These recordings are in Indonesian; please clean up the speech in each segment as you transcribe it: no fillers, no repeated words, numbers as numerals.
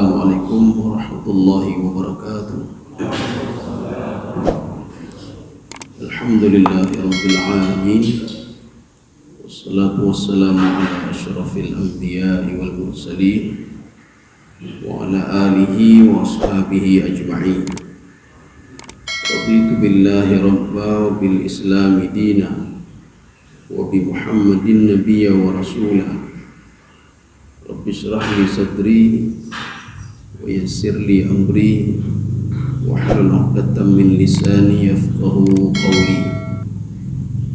Assalamualaikum warahmatullahi wabarakatuh. Alhamdulillahirabbil alamin. Wassalatu wassalamu ala asyrafil anbiya'i wal mursalin wa ala alihi wa ashabihi ajma'in. Raditu billahi rabba wa bil islami dina wa bi Muhammadin nabiyya wa rasulah. Rabbi shrah li sadri wa yassir li amri wahlul 'uqdatam min lisani yafqahu qawli.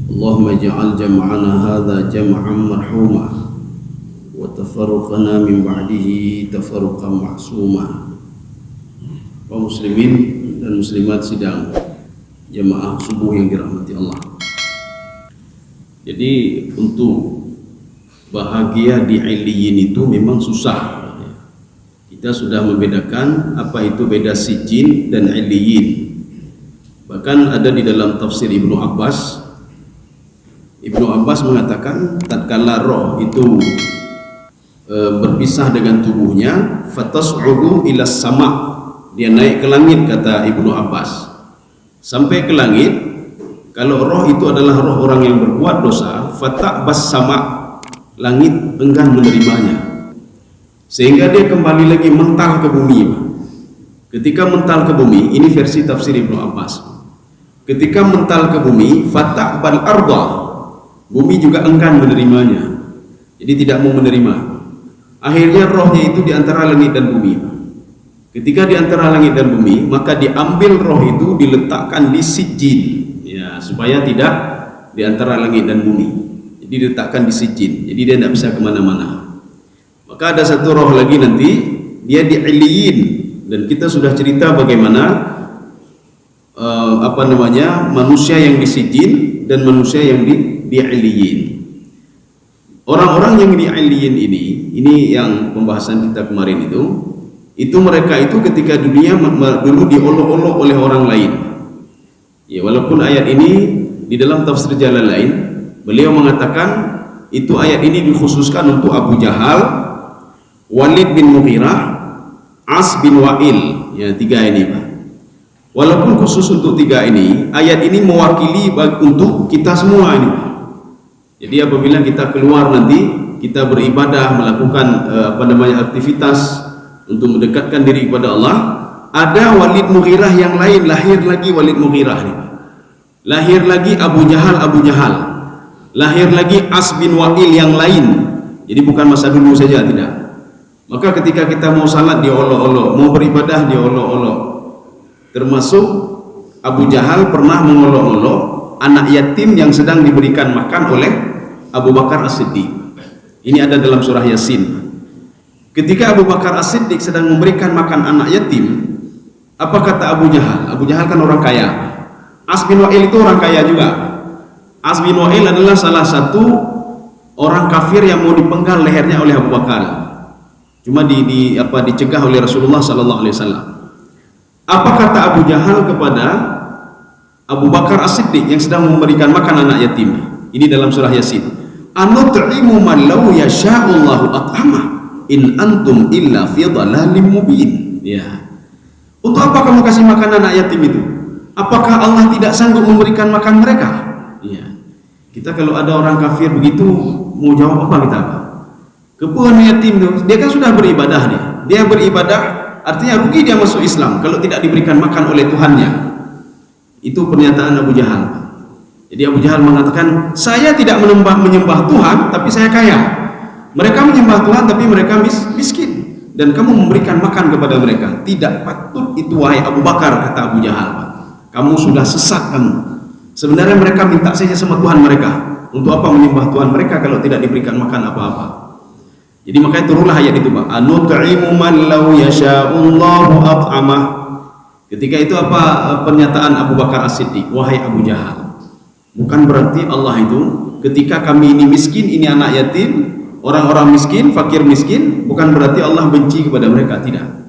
Allahumma ij'al jam'ana hadza jam'an marhuma wa tafarruqana min ba'dihi tafarruqan ma'suma. Kaum muslimin dan muslimat sidang jamaah subuh yang dirahmati Allah. Jadi untuk bahagia di Illiyin itu memang susah. Kita sudah membedakan apa itu beda Sijin dan Illiyin. Bahkan ada di dalam tafsir Ibnu Abbas. Ibnu Abbas mengatakan tatkala roh itu berpisah dengan tubuhnya, fatas'udu ila sama', dia naik ke langit, kata Ibnu Abbas. Sampai ke langit, kalau roh itu adalah roh orang yang berbuat dosa, fata'bas sama', langit enggan menerimanya, sehingga dia kembali lagi mental ke bumi. Ketika mental ke bumi, ini versi tafsir Ibnu Abbas, ketika mental ke bumi, fata'bal arda, bumi juga enggan menerimanya, jadi tidak mau menerima. Akhirnya rohnya itu di antara langit dan bumi. Ketika di antara langit dan bumi, maka diambil roh itu diletakkan di Sijin, ya, supaya tidak di antara langit dan bumi. Jadi diletakkan di Sijin, jadi dia tidak bisa kemana-mana. Maka ada satu roh lagi nanti, dia di Illiyin, dan kita sudah cerita bagaimana manusia yang di Sijin dan manusia yang di Illiyin. Orang-orang yang di Illiyin ini yang pembahasan kita kemarin itu mereka itu ketika dunia dulu diolok-olok oleh orang lain. Ya, walaupun ayat ini di dalam tafsir Jalalain beliau mengatakan itu ayat ini dikhususkan untuk Abu Jahal, Walid bin Mughirah, As bin Wa'il, ya, tiga ini, Pak. Walaupun khusus untuk tiga ini, ayat ini mewakili untuk kita semua ini, Pak. Jadi apabila kita keluar nanti, kita beribadah, melakukan aktivitas untuk mendekatkan diri kepada Allah, ada Walid Mughirah yang lain, lahir lagi Walid Mughirah nih, Pak. Lahir lagi Abu Jahal, lahir lagi As bin Wa'il yang lain. Jadi bukan masa dulu saja, tidak. Maka ketika kita mau salat diolok-olok, mau beribadah diolok-olok. Termasuk Abu Jahal pernah mengolok-olok anak yatim yang sedang diberikan makan oleh Abu Bakar As-Siddiq. Ini ada dalam surah Yasin. Ketika Abu Bakar As-Siddiq sedang memberikan makan anak yatim, apa kata Abu Jahal? Abu Jahal kan orang kaya. As bin Wa'il itu orang kaya juga. As bin Wa'il adalah salah satu orang kafir yang mau dipenggal lehernya oleh Abu Bakar. Cuma dicegah oleh Rasulullah sallallahu alaihi wasallam. Apa kata Abu Jahal kepada Abu Bakar As-Siddiq yang sedang memberikan makan anak yatim? Ini dalam surah Yasin. Anut'imu man law yasha'ullahu at'amah in antum illa fi dhalalim mubin. Ya. Untuk apa kamu kasih makan anak yatim itu? Apakah Allah tidak sanggup memberikan makan mereka? Ya. Kita kalau ada orang kafir begitu, mau jawab apa kita? Kepuan yatim itu, dia kan sudah beribadah nih. Dia beribadah, artinya rugi dia masuk Islam kalau tidak diberikan makan oleh Tuhannya. Itu pernyataan Abu Jahal. Jadi Abu Jahal mengatakan, saya tidak menyembah Tuhan, tapi saya kaya. Mereka menyembah Tuhan, tapi mereka miskin. Dan kamu memberikan makan kepada mereka. Tidak patut itu, wahai Abu Bakar, kata Abu Jahal. Kamu sudah sesat kamu. Sebenarnya mereka minta saja sama Tuhan mereka. Untuk apa menyembah Tuhan mereka kalau tidak diberikan makan apa-apa? Jadi makanya turunlah ayat itu, Pak. Anut'imu man law yasha'ullahu at'amah. Ketika itu apa pernyataan Abu Bakar As-Siddiq? Wahai Abu Jahal, bukan berarti Allah itu ketika kami ini miskin, ini anak yatim, orang-orang miskin, fakir miskin, bukan berarti Allah benci kepada mereka, tidak.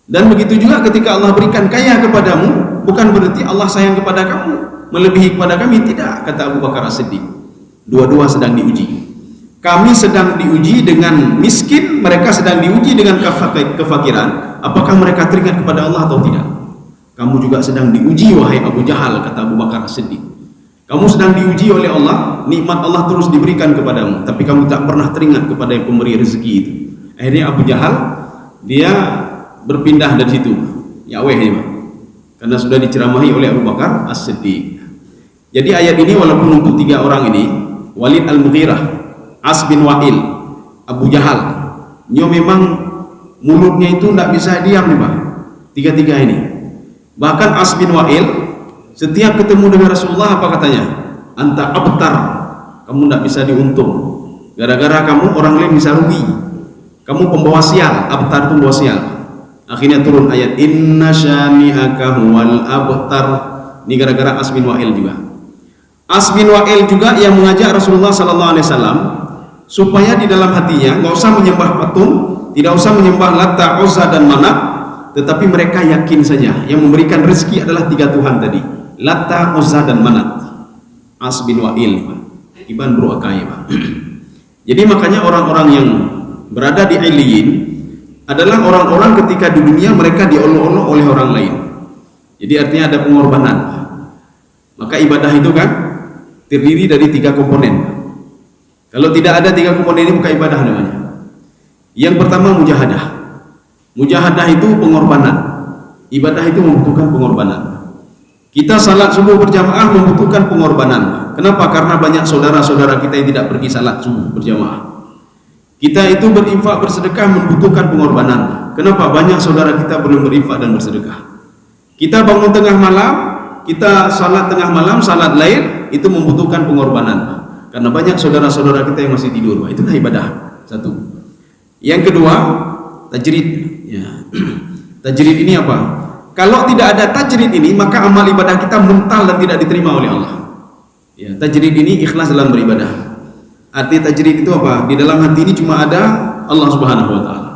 Dan begitu juga ketika Allah berikan kaya kepadamu, bukan berarti Allah sayang kepada kamu, melebihi kepada kami, tidak, kata Abu Bakar As-Siddiq. Dua-dua sedang diuji. kami sedang diuji dengan miskin, mereka sedang diuji dengan kefakiran. Apakah mereka teringat kepada Allah atau tidak? Kamu juga sedang diuji wahai Abu Jahal, kata Abu Bakar As-Siddiq. Kamu sedang diuji oleh Allah, nikmat Allah terus diberikan kepadamu, tapi kamu tak pernah teringat kepada yang pemberi rezeki itu. Akhirnya Abu Jahal dia berpindah dari situ, Yahweh ya, karena sudah diceramahi oleh Abu Bakar As-Siddiq. Jadi ayat ini walaupun untuk 3 orang ini, Walid Al-Mughirah, As bin Wa'il, Abu Jahal, nyo memang mulutnya itu tidak bisa diam nih Pak, 3-3 ini. Bahkan As bin Wa'il setiap ketemu dengan Rasulullah apa katanya? Anta abtar, kamu tidak bisa diuntung, gara-gara kamu orang lain bisa rugi, kamu pembawa sial. Abtar itu pembawa sial. Akhirnya turun ayat inna syani'aka huwal abtar. Ini gara-gara As bin Wa'il juga. As bin Wa'il juga yang mengajak Rasulullah SAW supaya di dalam hatinya nggak usah menyembah patung, tidak usah menyembah Lata, Uzza dan Manat, tetapi mereka yakin saja yang memberikan rezeki adalah 3 Tuhan tadi, Lata, Uzza dan Manat. As bin Wa'il Ibn Bru'akai. Jadi makanya orang-orang yang berada di Iliyin adalah orang-orang ketika di dunia mereka diolok-olok oleh orang lain. Jadi artinya ada pengorbanan. Maka ibadah itu kan terdiri dari 3 komponen. Kalau tidak ada 3 komponen ini bukan ibadah namanya. Yang pertama mujahadah. Mujahadah itu pengorbanan. Ibadah itu membutuhkan pengorbanan. Kita salat subuh berjamaah membutuhkan pengorbanan. Kenapa? Karena banyak saudara-saudara kita yang tidak pergi salat subuh berjamaah. Kita itu berinfak bersedekah membutuhkan pengorbanan. Kenapa? Banyak saudara kita belum berinfak dan bersedekah. Kita bangun tengah malam, kita salat tengah malam, salat lain, itu membutuhkan pengorbanan. Karena banyak saudara-saudara kita yang masih tidur. Itulah ibadah. 1. Yang kedua, tajrid. Ya. Tajrid ini apa? Kalau tidak ada tajrid ini, maka amal ibadah kita mental dan tidak diterima oleh Allah. Ya, tajrid ini ikhlas dalam beribadah. Arti tajrid itu apa? Di dalam hati ini cuma ada Allah Subhanahu wa taala.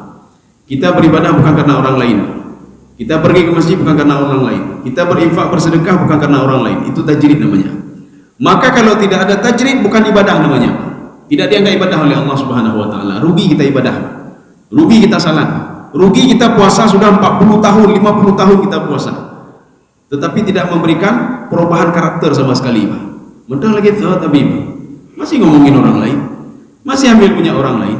Kita beribadah bukan karena orang lain. Kita pergi ke masjid bukan karena orang lain. Kita berinfak bersedekah bukan karena orang lain. Itu tajrid namanya. Maka kalau tidak ada tajrid bukan ibadah namanya. Tidak dianggap ibadah oleh Allah Subhanahu wa taala. Rugi kita ibadah. Rugi kita salat. Rugi kita puasa sudah 40 tahun, 50 tahun kita puasa. Tetapi tidak memberikan perubahan karakter sama sekali, Pak. Mentang lagi tapi masih ngomongin orang lain. Masih ambil punya orang lain.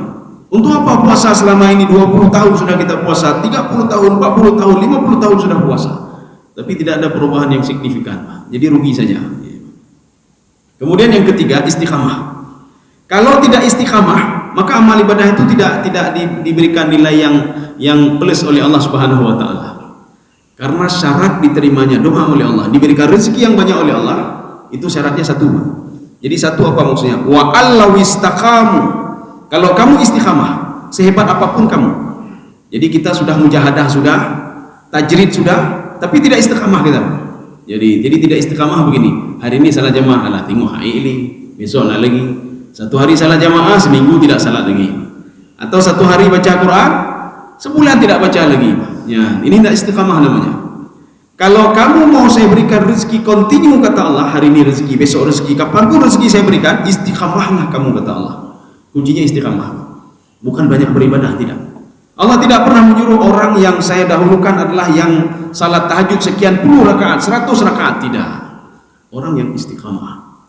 Untuk apa puasa selama ini 20 tahun sudah kita puasa, 30 tahun, 40 tahun, 50 tahun sudah puasa. Tapi tidak ada perubahan yang signifikan, Pak. Jadi rugi saja. Kemudian yang ketiga, istiqamah. Kalau tidak istiqamah, maka amal ibadah itu tidak diberikan nilai yang plus oleh Allah Subhanahu wa taala. Karena syarat diterimanya doa oleh Allah, diberikan rezeki yang banyak oleh Allah, itu syaratnya 1. Jadi 1 apa maksudnya? Wa allaw istaqamu. Kalau kamu istiqamah, sehebat apapun kamu. Jadi kita sudah mujahadah sudah, tajrid sudah, tapi tidak istiqamah kita. Jadi tidak istiqamah begini. Hari ini salat jamaah, lah tengok hari ini, besok lah lagi. 1 hari salat jamaah, seminggu tidak salat lagi. Atau 1 hari baca Quran, sebulan tidak baca lagi. Ya, ini tidak istiqamah namanya. Kalau kamu mau saya berikan rezeki kontinu kata Allah, hari ini rezeki, besok rezeki, kapanpun rezeki saya berikan, istiqamahlah kamu kata Allah. Kuncinya istiqamah. Bukan banyak beribadah, tidak. Allah tidak pernah menyuruh orang yang saya dahulukan adalah yang salat tahajud sekian puluh rakaat, 100 rakaat, tidak. Orang yang istiqamah.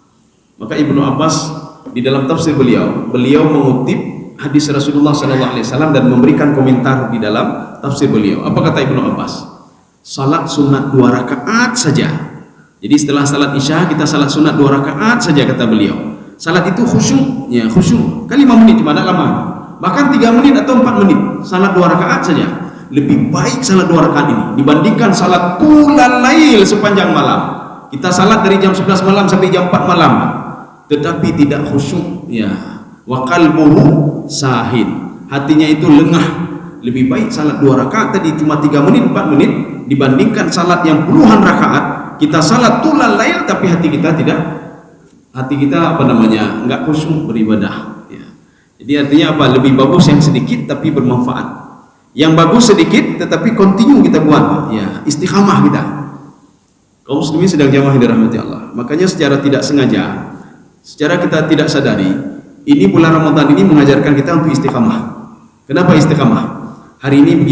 Maka Ibnu Abbas di dalam tafsir beliau mengutip hadis Rasulullah SAW dan memberikan komentar di dalam tafsir beliau. Apa kata Ibnu Abbas? Salat sunat 2 rakaat saja. Jadi setelah salat isya kita salat sunat 2 rakaat saja kata beliau. Salat itu khusyuk, ya khusyuk. Kan 5 menit cuma tidak lama. Bahkan 3 menit atau 4 menit. Salat 2 rakaat saja. Lebih baik salat 2 rakaat ini dibandingkan salat qiyamul lail sepanjang malam. Kita salat dari jam 11 malam sampai jam 4 malam. Tetapi tidak khusyuk, ya. Wa qalbuhu sahin. Hatinya itu lengah. Lebih baik salat 2 rakaat tadi cuma 3 menit 4 menit dibandingkan salat yang puluhan rakaat. Kita salat qiyamul lail tapi hati kita tidak, hati kita enggak khusyuk beribadah, ya. Jadi artinya apa? Lebih bagus yang sedikit tapi bermanfaat. Yang bagus sedikit tetapi kontinu kita buat, ya, istiqamah kita. Kaum muslimin sedang jamaah dirahmati Allah. Makanya secara tidak sengaja, secara kita tidak sadari, ini bulan Ramadan ini mengajarkan kita untuk istiqamah. Kenapa istiqamah? Hari ini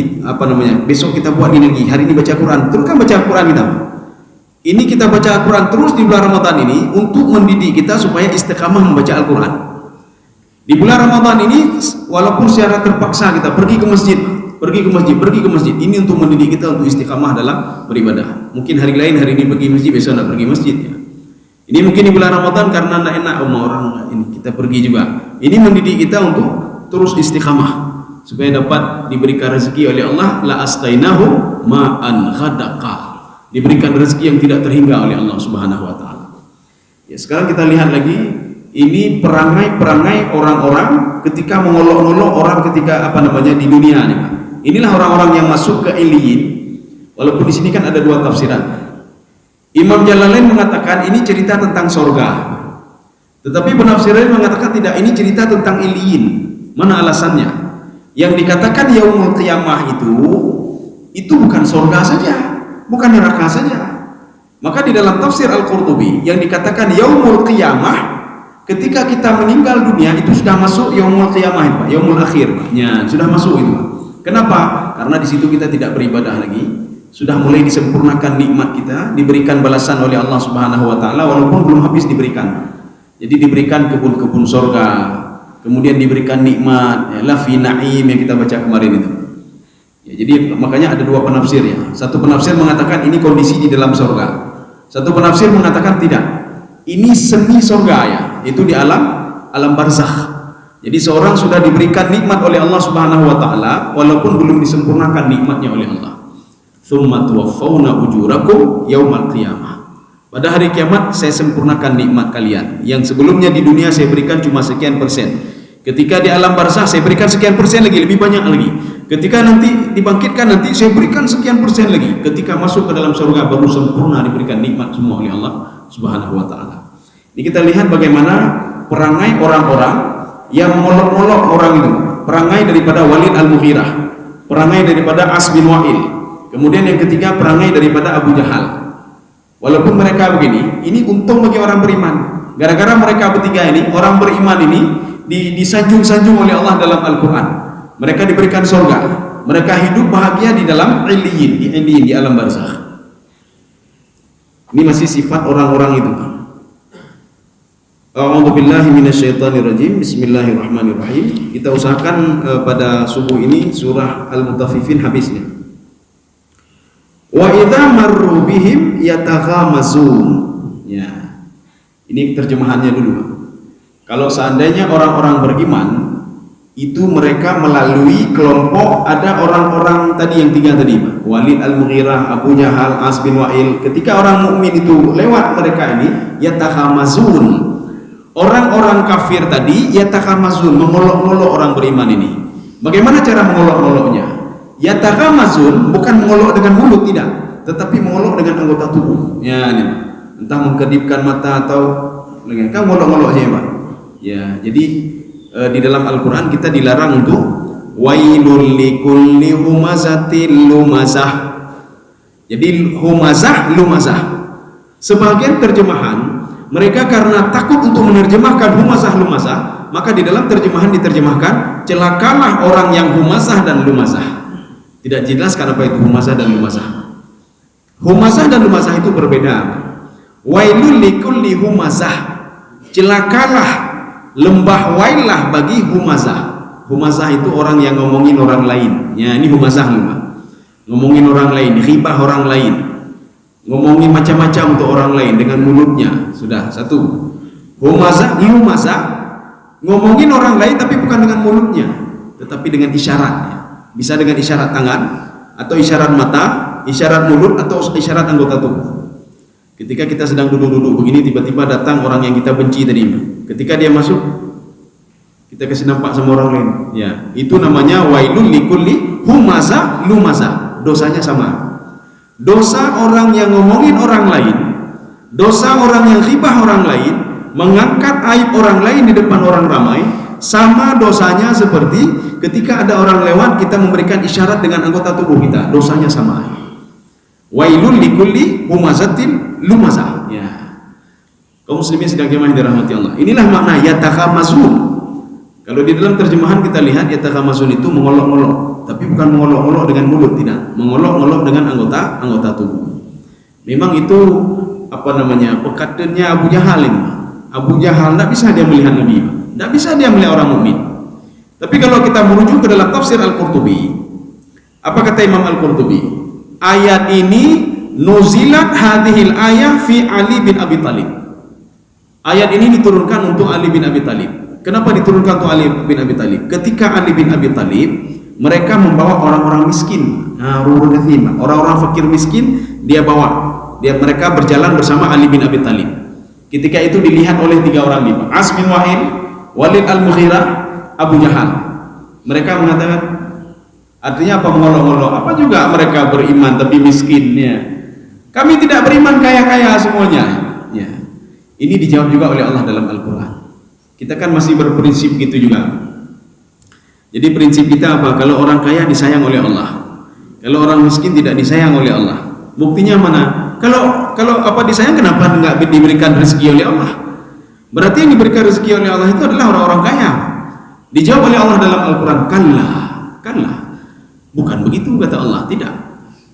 besok kita buat ini lagi, hari ini baca Quran, terus kan baca Quran kita. Ini kita baca Al-Quran terus di bulan Ramadan ini untuk mendidik kita supaya istiqamah membaca Al-Quran. Di bulan Ramadan ini walaupun secara terpaksa kita pergi ke masjid, ini untuk mendidik kita untuk istiqamah dalam beribadah. Mungkin hari lain, hari ini pergi masjid, besok nak pergi masjid ya. Ini mungkin di bulan Ramadan karena nak enak sama orang ini kita pergi juga. Ini mendidik kita untuk terus istiqamah supaya dapat diberikan rezeki oleh Allah, la asqainahu ma'an ghadaqa. Diberikan rezeki yang tidak terhingga oleh Allah Subhanahu wa taala. Ya, sekarang kita lihat lagi ini perangai-perangai orang-orang ketika mengolok-olok orang ketika di dunia nih, Pak. Inilah orang-orang yang masuk ke Iliyin. Walaupun di sini kan ada dua tafsiran. Imam Jalalain mengatakan ini cerita tentang sorga. Tetapi penafsir lain mengatakan tidak, ini cerita tentang Iliyin. Mana alasannya? Yang dikatakan yaumul qiyamah itu bukan sorga saja, bukan neraka saja. Maka di dalam tafsir Al-Qurtubi yang dikatakan yaumul qiyamah, ketika kita meninggal dunia itu sudah masuk yaumul qiyamah, Pak, yaumul akhir, Pak. Ya, sudah masuk itu, Pak. Kenapa? Karena di situ kita tidak beribadah lagi, sudah mulai disempurnakan nikmat kita, diberikan balasan oleh Allah Subhanahu wa taala walaupun belum habis diberikan. Jadi diberikan kebun-kebun surga, kemudian diberikan nikmat, ya, la fi na'im yang kita baca kemarin itu. Ya, jadi makanya ada dua penafsir ya. Satu penafsir mengatakan ini kondisi di dalam surga. Satu penafsir mengatakan tidak. Ini semi surga ya, itu di alam barzakh. Jadi seorang sudah diberikan nikmat oleh Allah Subhanahu wa taala walaupun belum disempurnakan nikmatnya oleh Allah. Tsumma tuwaffawna ujurakum yaumal qiyamah. Pada hari kiamat saya sempurnakan nikmat kalian. Yang sebelumnya di dunia saya berikan cuma sekian persen. Ketika di alam barzakh saya berikan sekian persen lagi, lebih banyak lagi. Ketika nanti dibangkitkan nanti saya berikan sekian persen lagi. Ketika masuk ke dalam surga baru sempurna diberikan nikmat semua oleh Allah Subhanahu wa taala. Ini kita lihat bagaimana perangai orang-orang yang mengolok-olok orang itu. Perangai daripada Walid Al-Mughirah, perangai daripada As bin Wa'il. Kemudian yang ketiga perangai daripada Abu Jahal. Walaupun mereka begini, ini untung bagi orang beriman. Gara-gara mereka bertiga ini, orang beriman ini disanjung-sanjung oleh Allah dalam Al-Quran. Mereka diberikan surga, mereka hidup bahagia di dalam Iliyin, di alam barzakh. Ini masih sifat orang-orang itu. A'udzubillahi minasyaitonirrajim. Bismillahirrahmanirrahim. Kita usahakan pada subuh ini surah Al-Mutaffifin habisnya. Wa idza marru bihim yataghamazun. Ya. Ini terjemahannya dulu. Kalau seandainya orang-orang beriman itu mereka melalui kelompok, ada orang-orang tadi yang tiga tadi, Pak. Walid Al-Mughirah, Abu Jahal, As bin Wa'il. Ketika orang mukmin itu lewat mereka ini, yataghamazun. Orang-orang kafir tadi yataghamazun, mengolok-olok orang beriman ini. Bagaimana cara mengolok-oloknya? Yataghamazun bukan mengolok dengan mulut, tidak, tetapi mengolok dengan anggota tubuh. Ya, ini. Entah mengkedipkan mata atau kan ngolok-ngolok aja, Pak. Ya, jadi di dalam Al-Quran kita dilarang untuk wailul likulli humazatil lumazah. Jadi humazah, lumazah. Sebagian terjemahan mereka karena takut untuk menerjemahkan humazah, lumazah, maka di dalam terjemahan diterjemahkan celakalah orang yang humazah dan lumazah. Tidak jelaskan apa itu humazah dan lumazah. Humazah dan lumazah itu berbeda. Wailul likulli humazah, celakalah, lembah wailah bagi humazah. Humazah itu orang yang ngomongin orang lain. Ya, ini humazah lembah. Ngomongin orang lain, ghibah orang lain, ngomongin macam-macam untuk orang lain dengan mulutnya. Sudah satu. Humazah, lumazah, ngomongin orang lain tapi bukan dengan mulutnya, tetapi dengan isyaratnya. Bisa dengan isyarat tangan atau isyarat mata, isyarat mulut atau isyarat anggota tubuh. Ketika kita sedang duduk-duduk begini, tiba-tiba datang orang yang kita benci tadi. Ketika dia masuk, kita kasih nampak sama orang lain. Ya, itu namanya wailul likulli humazah lumazah. Dosanya sama. Dosa orang yang ngomongin orang lain, dosa orang yang ghibah orang lain, mengangkat aib orang lain di depan orang ramai, sama dosanya seperti ketika ada orang lewat kita memberikan isyarat dengan anggota tubuh kita, dosanya sama. Wailul likulli humazatin lumazah. Ya. Kaum muslimin sedang jemaah dirahmati Allah. Inilah makna yataghamazun. Kalau di dalam terjemahan kita lihat yataghamasun itu mengolok-olok, tapi bukan mengolok-olok dengan mulut, tidak. Mengolok-olok dengan anggota tubuh. Memang itu perkataannya Abu Jahal ini. Abu Jahal tidak bisa dia melihat Nabi, tidak bisa dia melihat orang mukmin. Tapi kalau kita merujuk ke dalam tafsir Al-Qurtubi, apa kata Imam Al-Qurtubi? Ayat ini nuzilat hadhil ayah fi Ali bin Abi Thalib. Ayat ini diturunkan untuk Ali bin Abi Thalib. Kenapa diturunkan untuk Ali bin Abi Thalib? Ketika Ali bin Abi Thalib, mereka membawa orang-orang miskin, orang-orang fakir miskin, mereka berjalan bersama Ali bin Abi Thalib. Ketika itu dilihat oleh 3 orang ini, As bin Wa'il, Walid al-Mughirah, Abu Jahal. Mereka mengatakan, artinya apa mengolok-olok? Apa juga mereka beriman tapi miskinnya? Kami tidak beriman kaya-kaya semuanya. Ya. Ini dijawab juga oleh Allah dalam Al-Quran. Kita kan masih berprinsip gitu juga. Jadi prinsip kita apa? Kalau orang kaya disayang oleh Allah, kalau orang miskin tidak disayang oleh Allah. Buktinya mana? Kalau apa disayang, kenapa enggak diberikan rezeki oleh Allah? Berarti yang diberikan rezeki oleh Allah itu adalah orang-orang kaya. Dijawab oleh Allah dalam Al-Quran, kanlah. Bukan begitu kata Allah, tidak.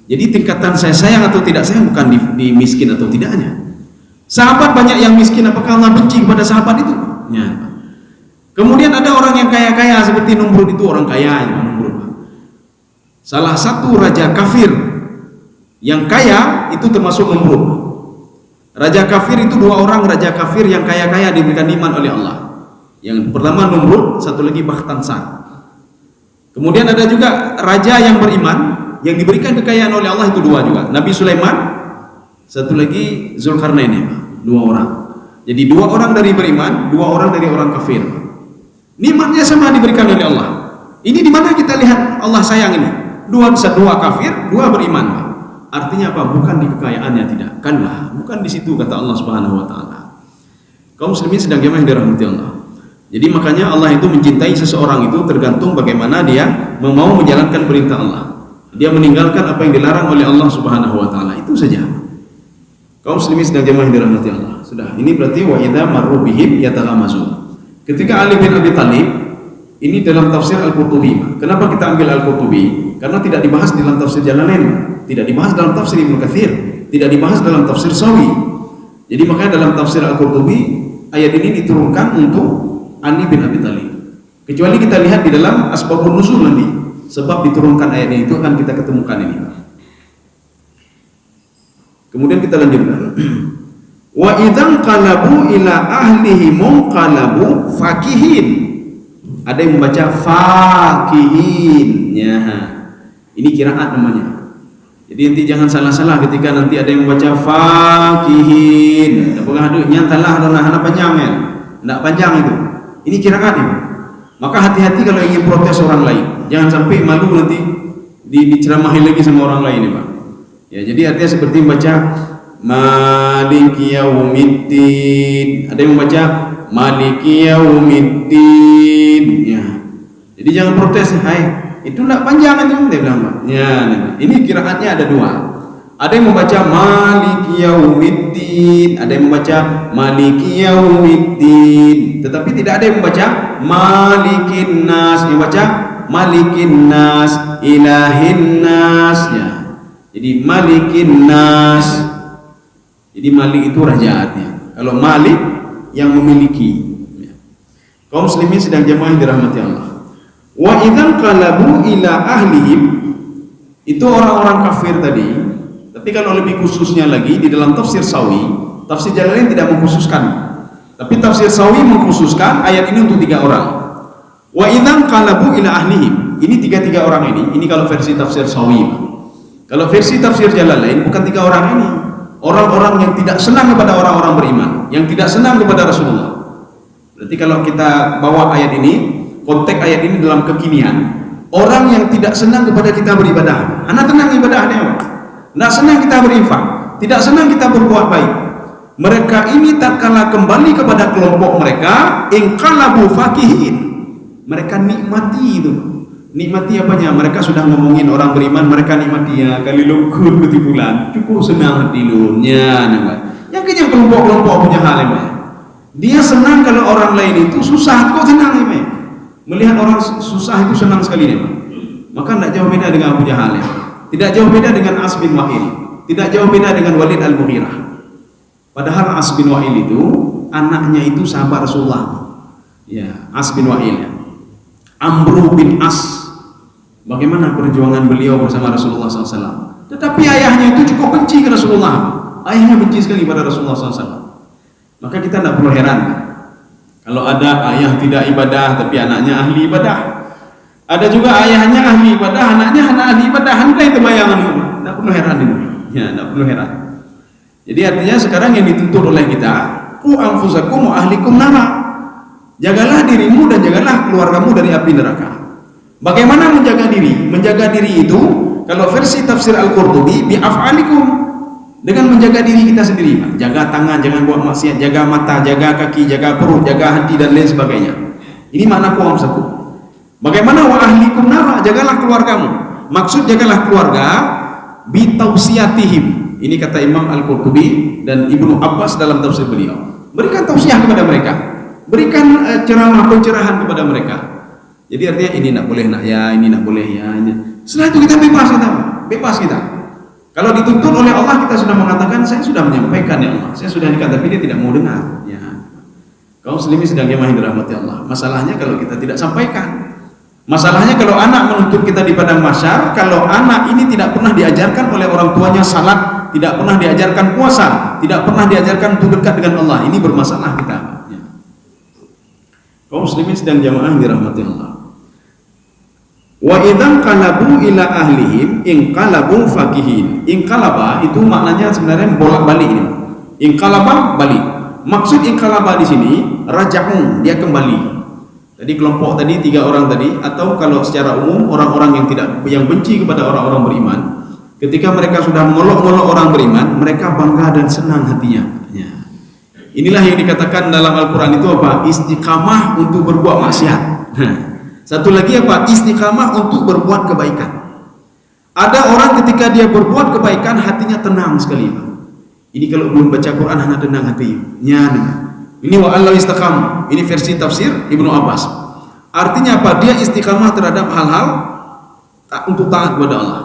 Jadi tingkatan saya sayang atau tidak sayang bukan di miskin atau tidaknya. Sahabat banyak yang miskin, apakah Allah benci kepada sahabat itu? Ya. Kemudian ada orang yang kaya-kaya seperti Numrud, itu orang kaya. Salah satu raja kafir yang kaya itu termasuk Numrud. Raja kafir itu 2 orang raja kafir yang kaya-kaya diberikan iman oleh Allah. Yang pertama Numrud, satu lagi Bakhtansar. Kemudian ada juga raja yang beriman yang diberikan kekayaan oleh Allah, itu 2 juga. Nabi Sulaiman, satu lagi Zulkarnain, 2 orang. Jadi 2 orang dari beriman, 2 orang dari orang kafir. Nikmatnya sama diberikan oleh Allah. Ini di mana kita lihat Allah sayang ini? 2 kafir, 2 beriman. Artinya apa? Bukan di kekayaannya, tidak. Kanlah, bukan di situ kata Allah Subhanahu wa taala. Kaum muslimin sedang jemaah yang dirahmati Allah. Jadi makanya Allah itu mencintai seseorang itu tergantung bagaimana dia mau menjalankan perintah Allah. Dia meninggalkan apa yang dilarang oleh Allah Subhanahu wa taala. Itu saja. Kaum muslimin sedang jemaah yang dirahmati Allah. Sudah, ini berarti wa idza marru bihim yataghamazun. Ketika Ali bin Abi Thalib, ini dalam tafsir Al-Qurtubi. Kenapa kita ambil Al-Qurtubi? Karena tidak dibahas dalam tafsir Jalalain, tidak dibahas dalam tafsir Ibnu Katsir, tidak dibahas dalam tafsir Sawi. Jadi makanya dalam tafsir Al-Qurtubi ayat ini diturunkan untuk Ali bin Abi Thalib. Kecuali kita lihat di dalam asbabun nuzul nanti, sebab diturunkan ayat ini itu akan kita ketemukan ini. Kemudian kita lanjutkan. Wa idzan qalabu ila ahlihi munqalabu fakihin. Ada yang membaca fakihin. Ya. Ini qiraat namanya. Jadi nanti jangan salah-salah ketika nanti ada yang membaca fakihin. Apakah ada nyantalah hana panjang ya? Enggak panjang itu. Ini qiraat ini. Maka hati-hati kalau ingin protes orang lain. Jangan sampai malu nanti diceramahi lagi sama orang lain ya, Pak. Ya, jadi artinya seperti membaca Maliki yaumiddin. Ada yang membaca Maliki yaumiddin. Ya. Jadi jangan protes, hai, itu enggak panjang itu, dia bilang. Ya, ini qiraatnya ada 2. Ada yang membaca Maliki yaumiddin, ada yang membaca Maliki yaumiddin. Tetapi tidak ada yang membaca Malikin nas, yang membaca Malikin nas, Ilahin nas. Ya. Jadi Malikin nas. Jadi Malik itu raja artinya. Kalau Malik yang memiliki. Kaum muslimin sedang jemaah yang dirahmati Allah. Wa idzan qalabu ila ahlihim, itu orang-orang kafir tadi. Tapi kalau lebih khususnya lagi di dalam tafsir Sawi, tafsir Jalalain tidak mengkhususkan. Tapi tafsir Sawi mengkhususkan ayat ini untuk 3 orang. Wa idzan qalabu ila ahlihim. Ini 3 orang ini. Ini kalau versi tafsir Sawi. Kalau versi tafsir Jalalain bukan 3 orang ini. Orang-orang yang tidak senang kepada orang-orang beriman, yang tidak senang kepada Rasulullah. Berarti kalau kita bawa ayat ini, konteks ayat ini dalam kekinian, orang yang tidak senang kepada kita beribadah. Anak tenang ibadahnya, tidak senang kita berinfak, tidak senang kita berbuat baik. Mereka ini tak kalah kembali kepada kelompok mereka, inqalabu fakihin. Mereka nikmati itu. Nikmati apanya? Mereka sudah ngomongin orang beriman, mereka nikmati ya kali lukur ketipulan, cukup senang hati lunya. Yang kayaknya kelompok-kelompok punya hal ini. Dia senang kalau orang lain itu susah, kok tenang ini. Melihat orang susah itu senang sekali dia. Maka tidak jauh beda dengan Abu Jahal ya. Tidak jauh beda dengan As bin Wa'il. Tidak jauh beda dengan Walid Al-Mughirah. Padahal As bin Wa'il itu anaknya itu sahabat Rasulullah. Ya, As bin Wa'il ya. Amru bin As. Bagaimana perjuangan beliau bersama Rasulullah SAW. Tetapi ayahnya itu cukup benci ke Rasulullah. Ayahnya benci sekali pada Rasulullah SAW. Maka kita tidak perlu heran kalau ada ayah tidak ibadah tapi anaknya ahli ibadah. Ada juga ayahnya ahli ibadah, anaknya anak ahli ibadah. Anda itu bayangan. Tidak perlu heran ini. Ya, tidak perlu heran. Jadi artinya sekarang yang dituntut oleh kita, ku anfusakum wa ahlikum nara. Jagalah dirimu dan jagalah keluargamu dari api neraka. Bagaimana menjaga diri? Menjaga diri itu kalau versi tafsir Al-Qurtubi bi af'alikum, dengan menjaga diri kita sendiri, Pak. Jaga tangan, jangan buat maksiat, jaga mata, jaga kaki, jaga perut, jaga hati dan lain sebagainya. Ini makna qawam saku. Bagaimana wa ahlikum nara, jagalah keluargamu. Maksud jagalah keluarga bi tausiyatihim. Ini kata Imam Al-Qurtubi dan Ibnu Abbas dalam tafsir beliau. Berikan tausiah kepada mereka. Berikan ceramah pencerahan kepada mereka. Jadi artinya ini nak boleh nak ya, ini nak boleh ya. Ini. Setelah itu kita bebas kita. Kalau dituntut oleh Allah, kita sudah mengatakan saya sudah menyampaikan ya Allah, saya sudah dikatakan, tapi dia tidak mau dengar. Ya, kaum muslimin sedang yang dirahmati Allah. Masalahnya kalau kita tidak sampaikan. Masalahnya kalau anak menuntut kita di padang mahsyar, kalau anak ini tidak pernah diajarkan oleh orang tuanya salat, tidak pernah diajarkan puasa, tidak pernah diajarkan untuk dekat dengan Allah, ini bermasalah kita. Ya. Kaum muslimin sedang jamaah yang dirahmati Allah. Wa idzan qalabu ila ahlihim inqalabu fakihin. Inqalaba itu maknanya sebenarnya bolak-balik ini. Inqalaba balik. Maksud inqalaba di sini raja'un, dia kembali. Tadi kelompok tadi 3 orang tadi, atau kalau secara umum orang-orang yang benci kepada orang-orang beriman, ketika mereka sudah mengolok-olok orang beriman, mereka bangga dan senang hatinya. Ya. Inilah yang dikatakan dalam Al-Qur'an itu apa? Istiqamah untuk berbuat maksiat. Satu lagi apa? Istiqamah untuk berbuat kebaikan. Ada orang ketika dia berbuat kebaikan hatinya tenang sekali. Ini kalau belum baca Quran hanya tenang hati. Ini wa Allah istiqam. Ini versi tafsir Ibnu Abbas. Artinya apa? Dia istiqamah terhadap hal-hal untuk taat kepada Allah.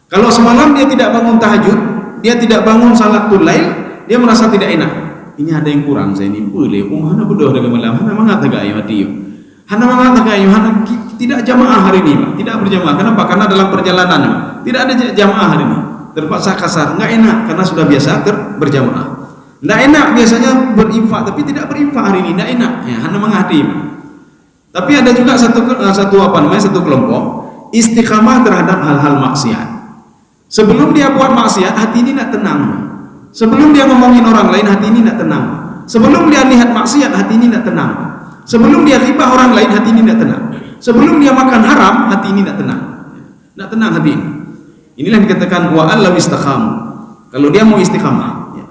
Kalau semalam dia tidak bangun tahajud, dia tidak bangun salatul lail, dia merasa tidak enak. Ini ada yang kurang saya ini. Boleh, mana bodoh dengan malam. Mana mengatakan ayo hati. Hana mengatakan Yohana tidak jamaah hari ini, Pak. Tidak berjamaah. Kenapa? Karena dalam perjalanan, Pak. Tidak ada jamaah hari ini. Terpaksa kasar, enggak enak karena sudah biasa berjamaah. Enggak enak biasanya berinfak, tapi tidak berinfak hari ini, enggak enak. Ya, hana menghati, Pak. Tapi ada juga satu kelompok istiqamah terhadap hal-hal maksiat. Sebelum dia buat maksiat, hati ini tidak tenang. Sebelum dia ngomongin orang lain, hati ini tidak tenang. Sebelum dia lihat maksiat, hati ini tidak tenang. Sebelum dia ghibah orang lain, hati ini tidak tenang. Sebelum dia makan haram, hati ini tidak tenang. Tidak tenang hati ini. Inilah yang dikatakan wa allahu istaqam. Kalau dia mau istiqamah, ya.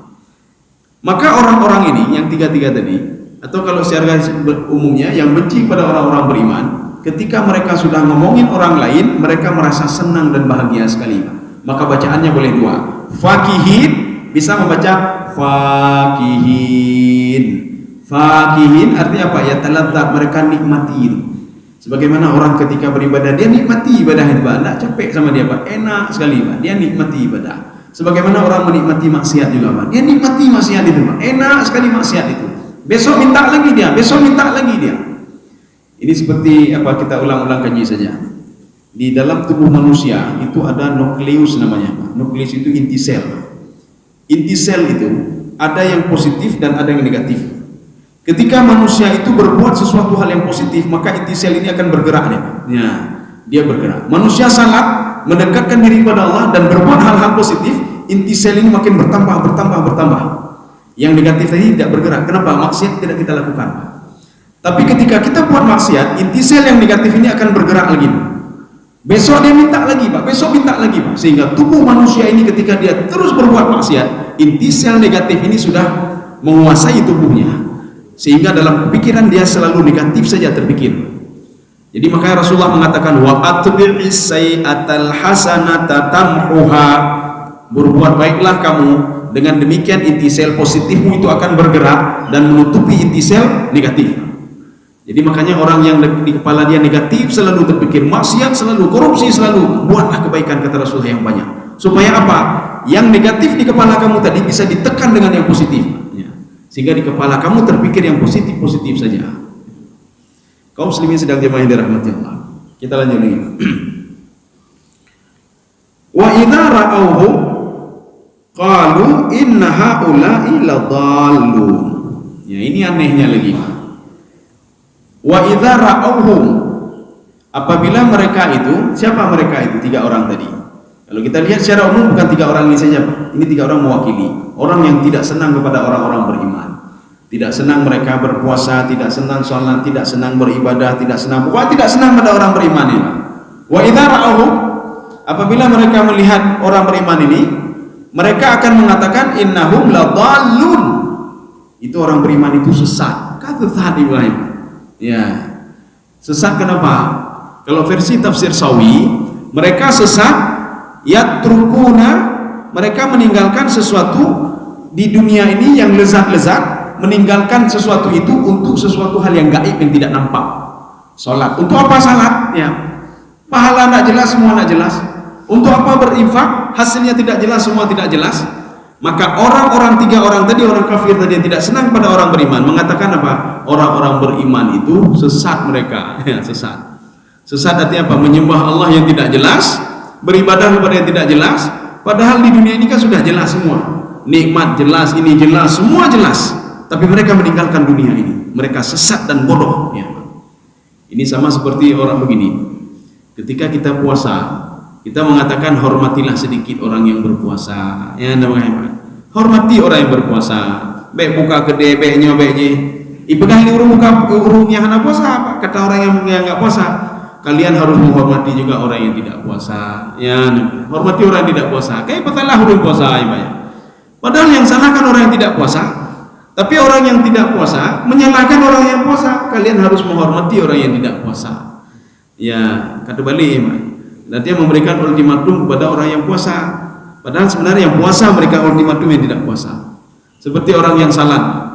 Maka orang-orang ini yang 3 tadi, atau kalau secara umumnya yang benci pada orang-orang beriman, ketika mereka sudah ngomongin orang lain, mereka merasa senang dan bahagia sekali. Maka bacaannya boleh 2. Fakihin, bisa membaca fakihin. Fakihin artinya apa? Ya taladzat, mereka nikmati itu. Sebagaimana orang ketika beribadah, dia nikmati ibadah itu, Pak. Tidak capek sama dia, Pak. Enak sekali, Pak. Dia nikmati ibadah. Sebagaimana orang menikmati maksiat juga, Pak. Dia nikmati maksiat itu, Pak. Enak sekali maksiat itu. Besok minta lagi dia, besok minta lagi dia. Ini seperti apa, kita ulang-ulang kaji saja. Di dalam tubuh manusia itu ada nukleus namanya, Pak. Nukleus itu inti sel. Inti sel itu ada yang positif dan ada yang negatif. Ketika manusia itu berbuat sesuatu hal yang positif, maka inti sel ini akan bergerak nih. Ya, dia bergerak. Manusia salat, mendekatkan diri kepada Allah dan berbuat hal-hal positif, inti sel ini makin bertambah. Yang negatif tadi tidak bergerak. Kenapa? Maksiat tidak kita lakukan. Tapi ketika kita buat maksiat, inti sel yang negatif ini akan bergerak lagi. Besok dia minta lagi, Pak. Besok minta lagi, Pak. Sehingga tubuh manusia ini ketika dia terus berbuat maksiat, inti sel negatif ini sudah menguasai tubuhnya. Sehingga dalam pikiran dia selalu negatif saja terpikir. Jadi makanya Rasulullah mengatakan wa atbi'is sayyi'atal hasanata tamhuha. Berbuat baiklah kamu, dengan demikian inti sel positifmu itu akan bergerak dan menutupi inti sel negatif. Jadi makanya orang yang di kepala dia negatif, selalu terpikir maksiat, selalu korupsi, selalu buatlah kebaikan, kata Rasulullah, yang banyak. Supaya apa? Yang negatif di kepala kamu tadi bisa ditekan dengan yang positif, ya. Sehingga di kepala kamu terpikir yang positif-positif saja. Kaum muslimin sedang jemaah yang dirahmati Allah. Kita lanjut lagi. Wa idza ra'awhu qalu inna haula'i ladallun. Ya, ini anehnya lagi. Wa idza ra'awhum, apabila mereka itu, siapa mereka itu? 3 orang tadi. Kalau kita lihat secara umum bukan 3 orang ini saja, Pak. Ini 3 orang mewakili orang yang tidak senang kepada orang-orang beriman. Tidak senang mereka berpuasa, tidak senang sholat, tidak senang beribadah, tidak senang, pokoknya tidak senang pada orang beriman ini. Wa idza ra'awhum, apabila mereka melihat orang beriman ini, mereka akan mengatakan innahum ladallun. Itu orang beriman itu sesat. Kata Ibrahim. Ya, sesat kenapa? Kalau versi tafsir Sawi, mereka sesat yatrukuna, mereka meninggalkan sesuatu di dunia ini yang lezat-lezat, meninggalkan sesuatu itu untuk sesuatu hal yang gaib yang tidak nampak. Salat, untuk apa salat? Ya, pahala tidak jelas, semua tidak jelas. Untuk apa berinfak? Hasilnya tidak jelas, semua tidak jelas. Maka orang-orang 3 orang tadi, orang kafir tadi yang tidak senang pada orang beriman, mengatakan apa? Orang-orang beriman itu sesat mereka, ya, sesat. Sesat artinya apa? Menyembah Allah yang tidak jelas, beribadah kepada yang tidak jelas, padahal di dunia ini kan sudah jelas semua. Nikmat jelas, ini jelas, semua jelas. Tapi mereka meninggalkan dunia ini. Mereka sesat dan bodoh, ya. Ini sama seperti orang begini. Ketika kita puasa, kita mengatakan hormatilah sedikit orang yang berpuasa, ya, namanya hormati orang yang berpuasa. Baik buka gede, baik nyobeknya. Ibadah li urung buka urung yang hana puasa apa? Kata orang yang enggak puasa, kalian harus menghormati juga orang yang tidak puasa. Ya, hormati orang yang tidak puasa. Kayak patalah urung puasa ya. Padahal yang salah kan orang yang tidak puasa. Tapi orang yang tidak puasa menyalahkan orang yang puasa. Kalian harus menghormati orang yang tidak puasa. Ya, kata balik, nanti memberikan ultimatum kepada orang yang puasa. Padahal sebenarnya yang puasa mereka ultimatum yang tidak puasa. Seperti orang yang salat.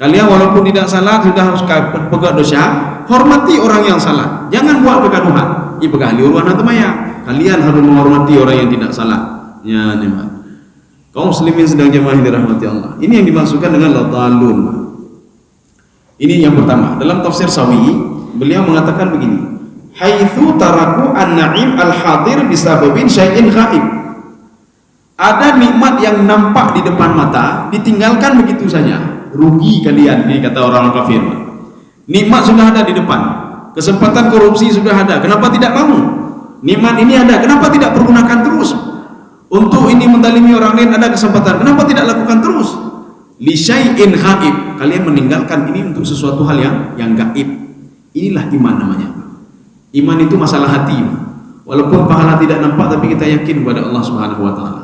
Kalian walaupun tidak salat sudah harus pegang dosa, hormati orang yang salat. Jangan buat kegaduhan. Ibadah liuruan atau maya. Kalian harus menghormati orang yang tidak salat. Ya, nikmat. Kaum muslimin sedang jemaah yang dirahmati Allah. Ini yang dimaksudkan dengan ladallun. Ini yang pertama. Dalam tafsir Sawi, beliau mengatakan begini. Haitsu taraku an-na'im al-hadir bisababin syai'in ghaib. Ada nikmat yang nampak di depan mata, ditinggalkan begitu saja. Rugi kalian, ini kata orang kafir. Nikmat sudah ada di depan, kesempatan korupsi sudah ada, kenapa tidak mau? Nikmat ini ada, kenapa tidak pergunakan terus? Untuk ini mendalimi orang lain ada kesempatan, kenapa tidak lakukan terus? Li syai'in ghaib, kalian meninggalkan ini untuk sesuatu hal yang gaib. Inilah iman namanya. Iman itu masalah hati. Walaupun pahala tidak nampak, tapi kita yakin kepada Allah Subhanahu wa taala.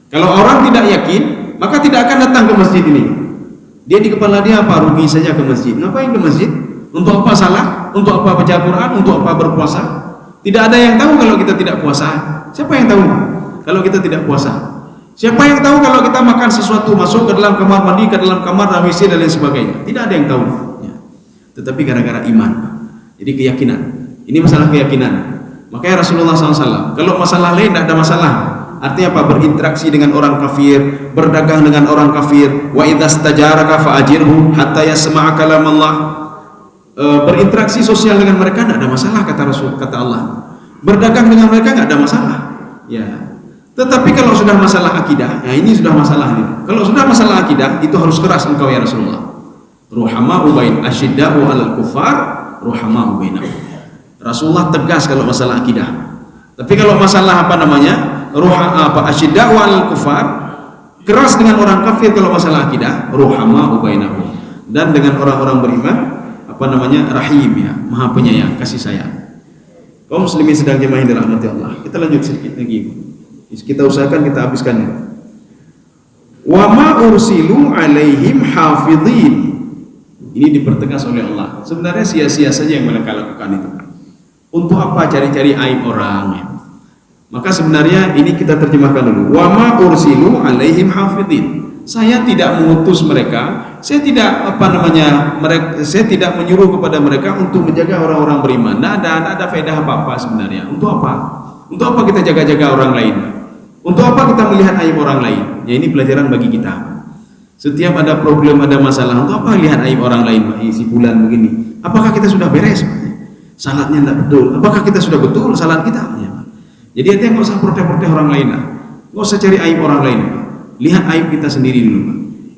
Kalau orang tidak yakin, maka tidak akan datang ke masjid ini. Dia di kepala dia apa? Rugi saja ke masjid. Ngapain ke masjid? Untuk apa salat? Untuk apa baca Quran? Untuk apa berpuasa? Tidak ada yang tahu kalau kita tidak puasa. Siapa yang tahu kalau kita tidak puasa? Siapa yang tahu kalau kita makan sesuatu masuk ke dalam kamar mandi, ke dalam kamar WC dan lain sebagainya? Tidak ada yang tahu. Ya. Tetapi gara-gara iman. Jadi keyakinan. Ini masalah keyakinan. Makanya Rasulullah SAW, kalau masalah lain tidak ada masalah. Artinya apa? Berinteraksi dengan orang kafir, berdagang dengan orang kafir. Wa idza stajaraka fa'ajirhu hatta yasma'a kalam Allah. Berinteraksi sosial dengan mereka tidak ada masalah, kata Rasul, kata Allah. Berdagang dengan mereka tidak ada masalah. Ya. Tetapi kalau sudah masalah akidah, nah ini sudah masalah nih. Kalau sudah masalah akidah, itu harus keras engkau ya Rasulullah. Ruhama'u bain asyidda'u 'alal kuffar, ruhama'u bainahum. Rasulullah tegas kalau masalah akidah. Tapi kalau masalah apa namanya? Asyidda'u 'alal kuffar, keras dengan orang kafir kalau masalah akidah, ruhama'u bainahum. Dan dengan orang-orang beriman, apa namanya? Rahim, ya, Maha Penyayang, kasih sayang. Kaum muslimin sedang jemaah yang dirahmati Allah. Kita lanjut sedikit lagi. Kita usahakan kita habiskan. Wa ma ursilu 'alaihim hafidhin. Ini dipertegas oleh Allah. Sebenarnya sia-sia saja yang mereka lakukan itu. Untuk apa cari-cari aib orang, ya? Maka sebenarnya ini kita terjemahkan dulu. Wa ma ursilu 'alaihim hafidhin. Saya tidak mengutus mereka, saya tidak saya tidak menyuruh kepada mereka untuk menjaga orang-orang beriman. Tidak ada faedah apa-apa sebenarnya. Untuk apa? Untuk apa kita jaga-jaga orang lain? Untuk apa kita melihat aib orang lain? Ya, ini pelajaran bagi kita. Setiap ada problem, ada masalah, untuk apa lihat aib orang lain? Si fulan begini. Apakah kita sudah beres? Salatnya tidak betul. Apakah kita sudah betul salat kita? Ya. Jadi artinya nggak usah protes-protes orang lain lah. Nggak usah cari aib orang lain. Lihat aib kita sendiri dulu.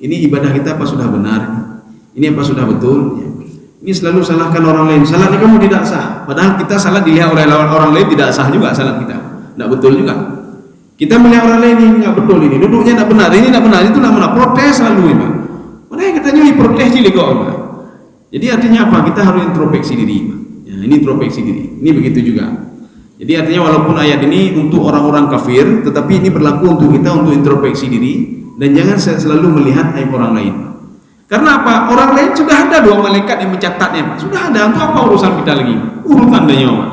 Ini ibadah kita apa sudah benar? Ini apa sudah betul? Ya. Ini selalu salahkan orang lain. Salatnya kamu tidak sah. Padahal kita salat dilihat oleh orang lain tidak sah juga salat kita. Tidak betul juga. Kita melihat orang lain ini nggak betul, ini duduknya tidak benar, ini tidak benar, itu namanya protes selalu, Pak. Mana kita nyuri protes jadi kok, Pak. Jadi artinya apa? Kita harus introspeksi diri, Pak. Ya, ini introspeksi diri. Ini begitu juga. Jadi artinya walaupun ayat ini untuk orang-orang kafir, tetapi ini berlaku untuk kita untuk introspeksi diri dan jangan selalu melihat aib orang lain. Karena apa? Orang lain sudah ada 2 malaikat yang mencatatnya, Pak. Sudah ada. Untuk apa urusan kita lagi? Urusan dia, Pak.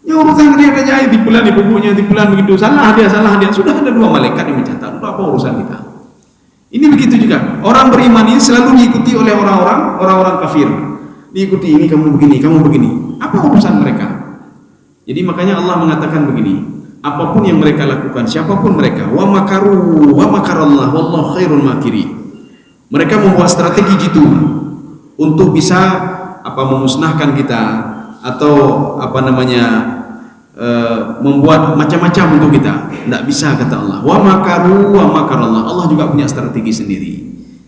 Ya urusan dia aja di bulan di bukunya di bulan begitu salah dia sudah ada 2 malaikat yang mencatat. Untuk apa urusan kita? Ini begitu juga. Orang beriman ini selalu diikuti oleh orang-orang kafir. Diikuti ini kamu begini. Apa urusan mereka? Jadi makanya Allah mengatakan begini, apapun yang mereka lakukan, siapapun mereka, wa makaru wa makarallah wallahu khairul makirin. Mereka membuat strategi jitu untuk bisa memusnahkan kita atau membuat macam-macam untuk kita. Tidak bisa, kata Allah. Wa makaru wa makarallah. Allah juga punya strategi sendiri.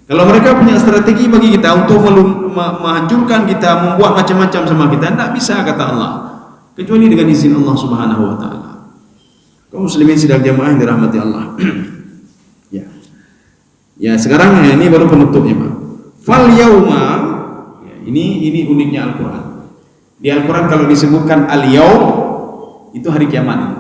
Kalau mereka punya strategi bagi kita untuk menghancurkan kita, membuat macam-macam sama kita, tidak bisa, kata Allah, kecuali dengan izin Allah Subhanahu wa taala. Kaum muslimin sidang jamaah yang dirahmati Allah. Ya, sekarang ini baru penutupnya, Pak. Fal yauma, ya, ini uniknya Al-Qur'an. Di Al-Qur'an kalau disebutkan al-yaum itu hari kiamat.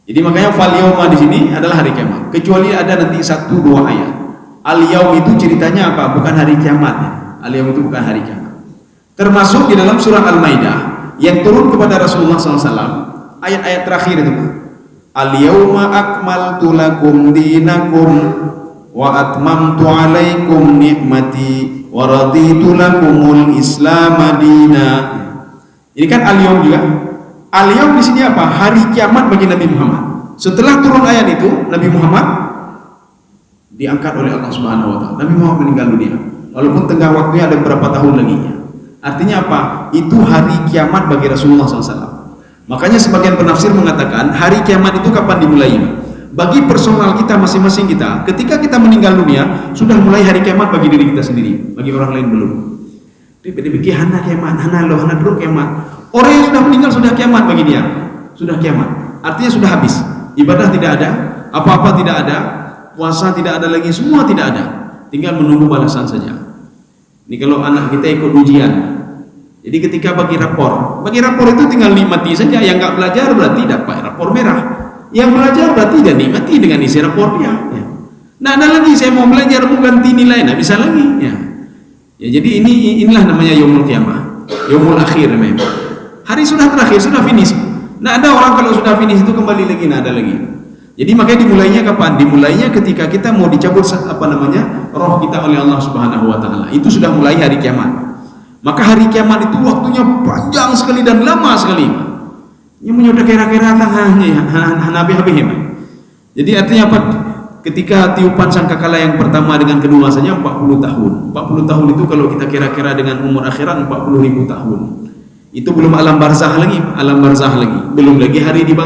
Jadi makanya fal yauma di sini adalah hari kiamat. Kecuali ada nanti 1-2 ayat. Al-yaum itu ceritanya apa? Bukan hari kiamat. Al-yaum itu bukan hari kiamat. Termasuk di dalam surah Al-Maidah yang turun kepada Rasulullah SAW, ayat-ayat terakhir itu. Al-yauma akmaltu lakum dinakum wa atmamtu alaikum ni'mati wa raditu lakumul Islam madina. Ini kan al-yaum juga. Al-yaum di sini apa? Hari kiamat bagi Nabi Muhammad. Setelah turun ayat itu, Nabi Muhammad diangkat oleh Allah Subhanahu wa taala. Nabi Muhammad meninggal dunia. Walaupun tengah waktunya ada beberapa tahun lagi. Artinya apa? Itu hari kiamat bagi Rasulullah SAW. Makanya sebagian penafsir mengatakan hari kiamat itu kapan dimulai? Bagi personal kita masing-masing kita, ketika kita meninggal dunia, sudah mulai hari kiamat bagi diri kita sendiri. Bagi orang lain belum. Dipikir hana kiamat, hana dulu kiamat. Orang yang sudah meninggal sudah kiamat bagi dia. Sudah kiamat. Artinya sudah habis. Ibadah tidak ada, apa-apa tidak ada, puasa tidak ada lagi, semua tidak ada. Tinggal menunggu balasan saja. Ini kalau anak kita ikut ujian. Jadi ketika bagi rapor itu tinggal nikmati saja. Yang nggak belajar berarti dapat rapor merah. Yang belajar berarti dia nikmati dengan isi rapor dia. Ya. Nah, ada lagi saya mau belajar mau ganti nilai, nggak bisa lagi. Ya, jadi inilah namanya yaumul qiyamah, yaumul akhir memang. Hari sudah terakhir, sudah finish. Nah, ada orang kalau sudah finish itu kembali lagi, nah ada lagi. Jadi makanya dimulainya kapan? Dimulainya ketika kita mau dicabut roh kita oleh Allah Subhanahu wa taala. Itu sudah mulai hari kiamat. Maka hari kiamat itu waktunya panjang sekali dan lama sekali. Ini menyudah kira-kira habis. Jadi artinya apa? Ketika tiupan sangkakala yang pertama dengan kedua saja 40 tahun. 40 tahun itu kalau kita kira-kira dengan umur akhirat 40.000 tahun. Itu belum alam barzah lagi, belum lagi hari di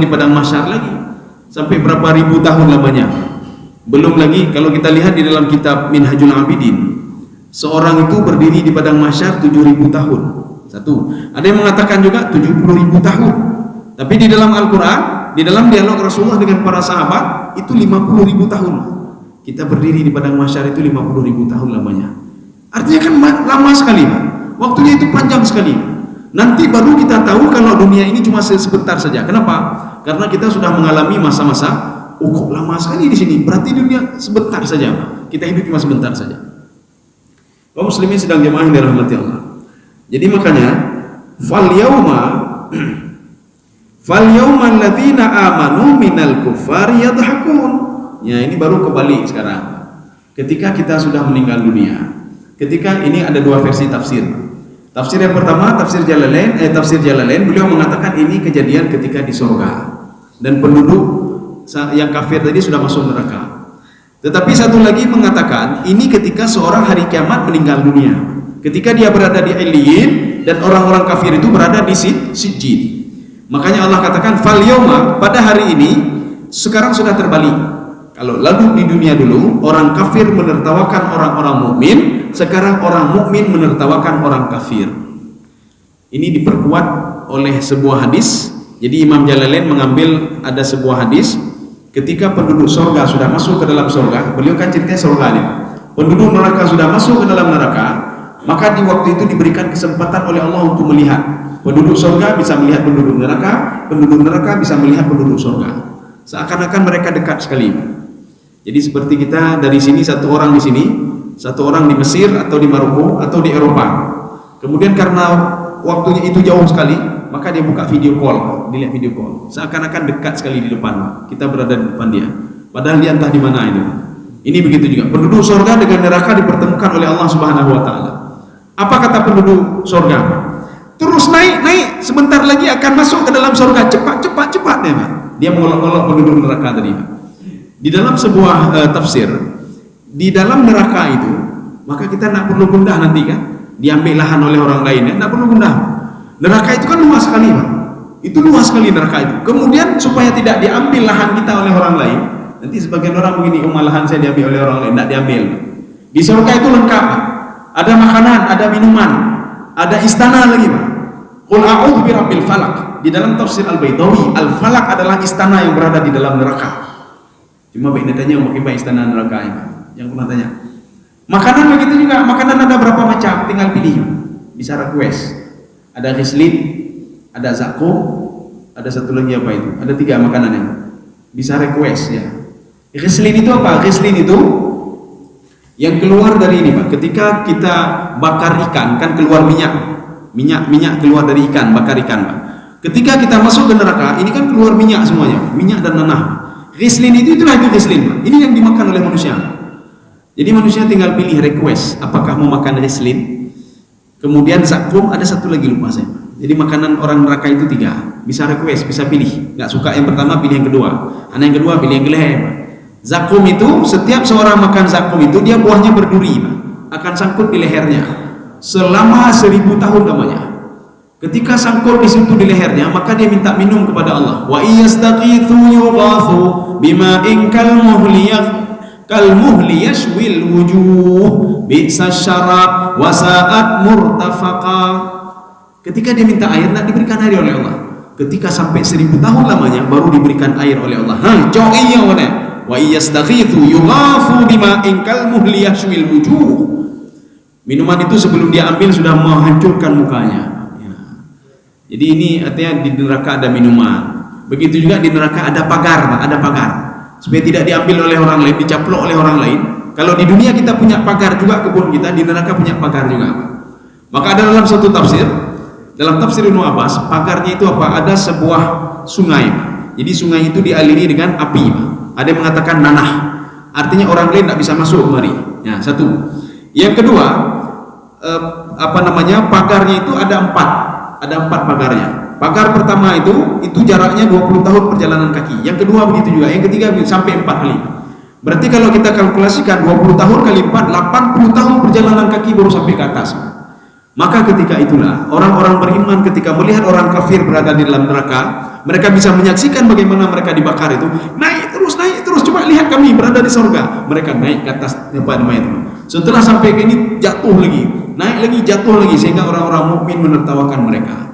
padang mahsyar lagi, sampai berapa ribu tahun lamanya. Belum lagi kalau kita lihat di dalam kitab Minhajul Abidin, seorang itu berdiri di padang mahsyar 7.000 tahun. Satu, ada yang mengatakan juga 70.000 tahun. Tapi di dalam Al-Quran, di dalam dialog Rasulullah dengan para sahabat itu 50.000 tahun. Kita berdiri di padang mahsyar itu 50.000 tahun lamanya. Artinya kan lama sekali, Pak. Waktunya itu panjang sekali. Nanti baru kita tahu kalau dunia ini cuma sebentar saja. Kenapa? Karena kita sudah mengalami masa-masa kok lama sekali di sini. Berarti dunia sebentar saja. Kita hidup cuma sebentar saja. Kaum muslimin sedang jemaah yang dirahmati Allah. Jadi makanya fal yauma alladziina aamanu minal kuffari yadhakun. Ya, ini baru kebalik sekarang. Ketika kita sudah meninggal dunia. Ketika ini ada dua versi tafsir. Tafsir yang pertama, tafsir Jalalain, beliau mengatakan ini kejadian ketika di surga. Dan penduduk yang kafir tadi sudah masuk neraka. Tetapi satu lagi mengatakan ini ketika seorang hari kiamat meninggal dunia. Ketika dia berada di Iliyin dan orang-orang kafir itu berada di Sijjin. Makanya Allah katakan fal yauma, pada hari ini sekarang sudah terbalik. Kalau lalu di dunia dulu orang kafir menertawakan orang-orang mukmin, sekarang orang mukmin menertawakan orang kafir. Ini diperkuat oleh sebuah hadis. Jadi Imam Jalalain mengambil ada sebuah hadis ketika penduduk surga sudah masuk ke dalam surga, beliau kan ceritanya surga nih. Penduduk neraka sudah masuk ke dalam neraka, maka di waktu itu diberikan kesempatan oleh Allah untuk melihat. Penduduk surga bisa melihat penduduk neraka bisa melihat penduduk surga. Seakan-akan mereka dekat sekali. Jadi seperti kita dari sini satu orang di sini, satu orang di Mesir atau di Maroko atau di Eropa. Kemudian karena waktunya itu jauh sekali, maka dia buka video call, dilihat video call. Seakan-akan dekat sekali di depan. Kita berada di depan dia. Padahal dia entah di mana itu. Ini begitu juga. Penduduk surga dengan neraka dipertemukan oleh Allah Subhanahu wa taala. Apa kata penduduk surga? Terus naik, sebentar lagi akan masuk ke dalam surga. Cepat ya, Pak. Dia mengolok-olok penduduk neraka tadi, Pak. Di dalam sebuah tafsir, di dalam neraka itu, maka kita tidak perlu gundah nanti kan, diambil lahan oleh orang lain, tidak perlu gundah. Neraka itu kan luas sekali, Pak. Itu luas sekali neraka itu. Kemudian supaya tidak diambil lahan kita oleh orang lain, nanti sebagian orang begini, lahan saya diambil oleh orang lain, tidak diambil. Di surga itu lengkap, Pak. Ada makanan, ada minuman, ada istana lagi, Pak. Qul a'udzu birabbil falaq. Di dalam tafsir Al-Baitawi, al-falaq adalah istana yang berada di dalam neraka. Cuma baik tanya mau pakai istana neraka ini. Yang pernah tanya. Makanan begitu juga. Makanan ada berapa macam? Tinggal pilih. Bisa request. Ada rislin, ada zakum, ada satu lagi apa itu? Ada 3 makanannya. Bisa request ya. Rislin itu apa? Rislin itu yang keluar dari ini, Pak. Ketika kita bakar ikan kan keluar minyak keluar dari ikan, bakar ikan, Pak. Ketika kita masuk ke neraka, ini kan keluar minyak semuanya, minyak dan nanah. Rislin itulah itu rislin, Pak. Ini yang dimakan oleh manusia. Jadi manusia tinggal pilih request, apakah mau makan rislin. Kemudian zakum, ada satu lagi lupa saya. Jadi makanan orang neraka itu 3. Bisa request, bisa pilih. Nggak suka yang pertama, pilih yang kedua. Anak yang kedua, pilih yang kelima. Zakum itu, setiap seorang makan zakum itu, dia buahnya berduri, Pak. Akan sangkut di lehernya selama 1000 tahun namanya. Ketika sangkut di situ di lehernya, maka dia minta minum kepada Allah. Wa iyastaqithu yughathu bima'in kalmuhli yashwil wujuh bi'sa syarab wa sa'at murtafaqa. Ketika dia minta air, nak diberikan air oleh Allah. Ketika sampai 1000 tahun lamanya, baru diberikan air oleh Allah. Jauhnya mana? Wa iyastaqithu yughathu bima'in kalmuhli yashwil wujuh. Minuman itu sebelum dia ambil sudah menghancurkan mukanya. Jadi ini artinya di neraka ada minuman. Begitu juga di neraka ada pagar, Pak, ada pagar. Supaya tidak diambil oleh orang lain, dicaplok oleh orang lain. Kalau di dunia kita punya pagar juga kebun kita, di neraka punya pagar juga, Pak. Maka ada dalam satu tafsir, dalam tafsir Ibnu Abbas, pagarnya itu apa? Ada sebuah sungai, Pak. Jadi sungai itu dialiri dengan api, Pak. Ada yang mengatakan nanah. Artinya orang lain tidak bisa masuk kemari. Ya, satu. Yang kedua, pagarnya itu ada 4. Ada 4 pagarnya. Pagar pertama itu jaraknya 20 tahun perjalanan kaki. Yang kedua begitu juga. Yang ketiga sampai 4 kali. Berarti kalau kita kalkulasikan 20 tahun kali 4, 80 tahun perjalanan kaki baru sampai ke atas. Maka ketika itulah orang-orang beriman ketika melihat orang kafir berada di dalam neraka, mereka bisa menyaksikan bagaimana mereka dibakar itu. Naik terus, coba lihat kami berada di surga. Mereka naik ke atas setelah sampai ke ini jatuh lagi, naik lagi, jatuh lagi, sehingga orang-orang mukmin menertawakan mereka.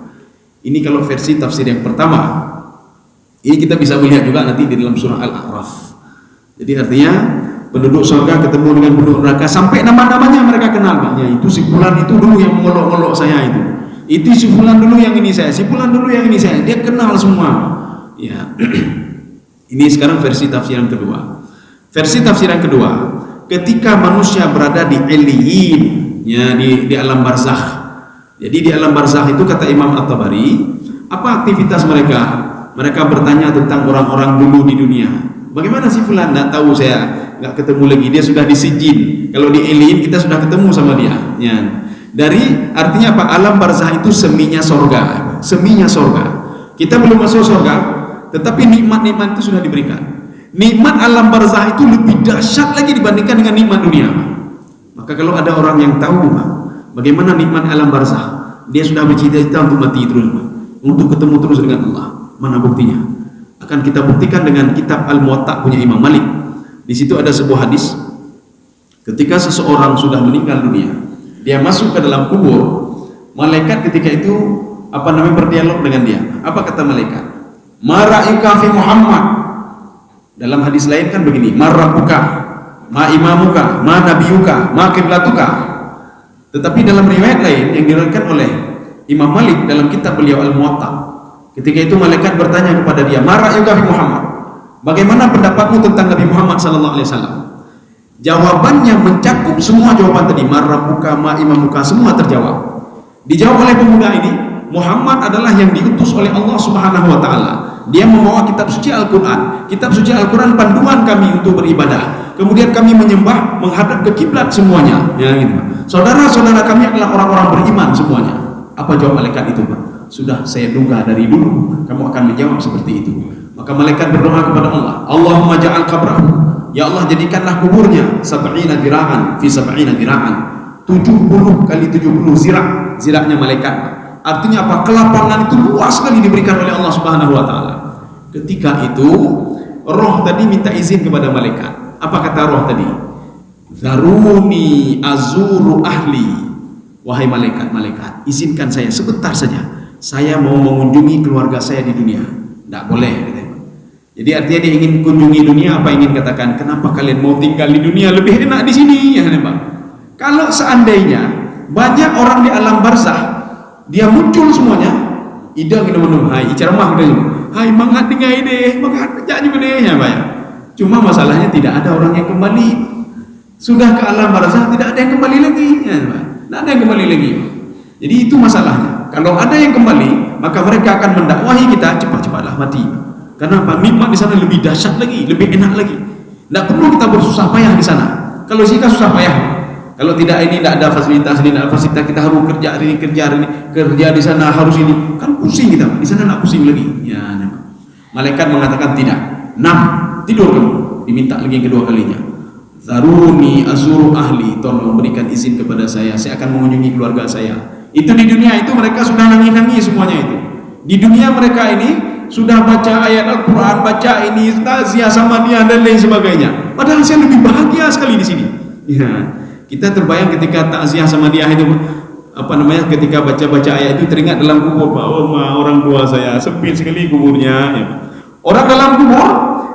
Ini kalau versi tafsir yang pertama. Ini kita bisa melihat juga nanti di dalam surah Al-A'raf. Jadi artinya penduduk surga ketemu dengan penduduk neraka sampai nama-namanya mereka kenal. Ya, itu si fulan itu dulu yang mengolok-olok saya itu. Itu si fulan dulu yang ini saya, si fulan dulu yang ini saya. Dia kenal semua. Ya. Ini sekarang versi tafsir yang kedua. Versi tafsir yang kedua, ketika manusia berada di Iliyin, ya, di alam barzakh. Jadi di alam barzakh itu kata Imam At-Tabari, apa aktivitas mereka? Mereka bertanya tentang orang-orang dulu di dunia. Bagaimana sih fulan? Nggak tahu, saya nggak ketemu lagi. Dia sudah di sijin. Kalau di Iliin kita sudah ketemu sama dia. Ya. Dari artinya apa? Alam barzah itu seminya sorga, seminya sorga. Kita belum masuk sorga, tetapi nikmat-nikmat itu sudah diberikan. Nikmat alam barzah itu lebih dahsyat lagi dibandingkan dengan nikmat dunia. Maka kalau ada orang yang tahu bagaimana nikmat alam barzah, dia sudah bercita-cita untuk mati terus, untuk ketemu terus dengan Allah. Mana buktinya? Akan kita buktikan dengan kitab Al-Muwatta punya Imam Malik. Di situ ada sebuah hadis, ketika seseorang sudah meninggal dunia, dia masuk ke dalam kubur, malaikat ketika itu berdialog dengan dia. Apa kata malaikat? Ma ra'yuka fi Muhammad. Dalam hadis lain kan begini, ma rabbuka, ma imamuka, ma nabiyuka, ma qiblatuka. Tetapi dalam riwayat lain yang diriwayatkan oleh Imam Malik dalam kitab beliau Al-Muwatta, ketika itu malaikat bertanya kepada dia, ma ra'yuka fi Muhammad. Bagaimana pendapatmu tentang Nabi Muhammad sallallahu alaihi wasallam? Jawabannya mencakup semua jawaban tadi, ma rabbuka, ma imamuka, semua terjawab. Dijawab oleh pemuda ini, Muhammad adalah yang diutus oleh Allah Subhanahu wa taala. Dia membawa kitab suci Al-Quran. Kitab suci Al-Quran panduan kami untuk beribadah. Kemudian kami menyembah menghadap ke kiblat semuanya. Ya, gitu. Saudara-saudara kami adalah orang-orang beriman semuanya. Apa jawab malaikat itu, Pak? Sudah saya duga dari dulu kamu akan menjawab seperti itu. Maka malaikat berdoa kepada Allah, Allahumma ja'al qabrahu. Ya Allah, jadikanlah kuburnya sab'ina dira'an fi sab'ina dira'an. 70 kali 70 zirak. Ziraknya malaikat. Artinya apa? Kelapangan itu luas sekali diberikan oleh Allah Subhanahu wa taala. Ketika itu roh tadi minta izin kepada malaikat. Apa kata roh tadi? Zaruni azuru ahli. Wahai malaikat, izinkan saya sebentar saja. Saya mau mengunjungi keluarga saya di dunia. Tidak boleh, katanya. Jadi artinya dia ingin kunjungi dunia. Apa ingin katakan? Kenapa kalian mau tinggal di dunia? Lebih enak di sini, ya, Pak. Kalau seandainya banyak orang di alam barzah, dia muncul semuanya, idang kita menung, hai ceramah kita juga, hai mangat dengai deh, mangat kerja juga deh, ya Pak. Cuma masalahnya tidak ada orang yang kembali. Sudah ke alam barzah tidak ada yang kembali lagi, ya Pak. Tidak ada yang kembali lagi. Jadi itu masalahnya. Kalau ada yang kembali, maka mereka akan mendakwahi kita, cepat-cepatlah mati. Karena apa? Nikmat di sana lebih dahsyat lagi, lebih enak lagi. Tidak perlu kita bersusah payah di sana. Kalau sih kita susah payah. Kalau tidak ini tidak ada fasilitas ini, tidak ada fasilitas, kita harus kerja hari ini, kerja di sana harus ini, kan pusing kita. Di sana tidak pusing lagi. Ya, malaikat mengatakan tidak. 6, tidur kamu. Diminta lagi yang kedua kalinya. Zaruni azuru ahli, tolong berikan izin kepada saya akan mengunjungi keluarga saya. Itu di dunia itu mereka sudah nangis-nangis semuanya itu. Di dunia mereka ini sudah baca ayat Al-Quran, baca ini takziah sama dia dan lain sebagainya. Padahal saya lebih bahagia sekali di sini. Ya. Kita terbayang ketika takziah sama dia itu ketika baca-baca ayat itu teringat dalam kubur, orang tua saya sempit sekali kuburnya, ya. Orang dalam kubur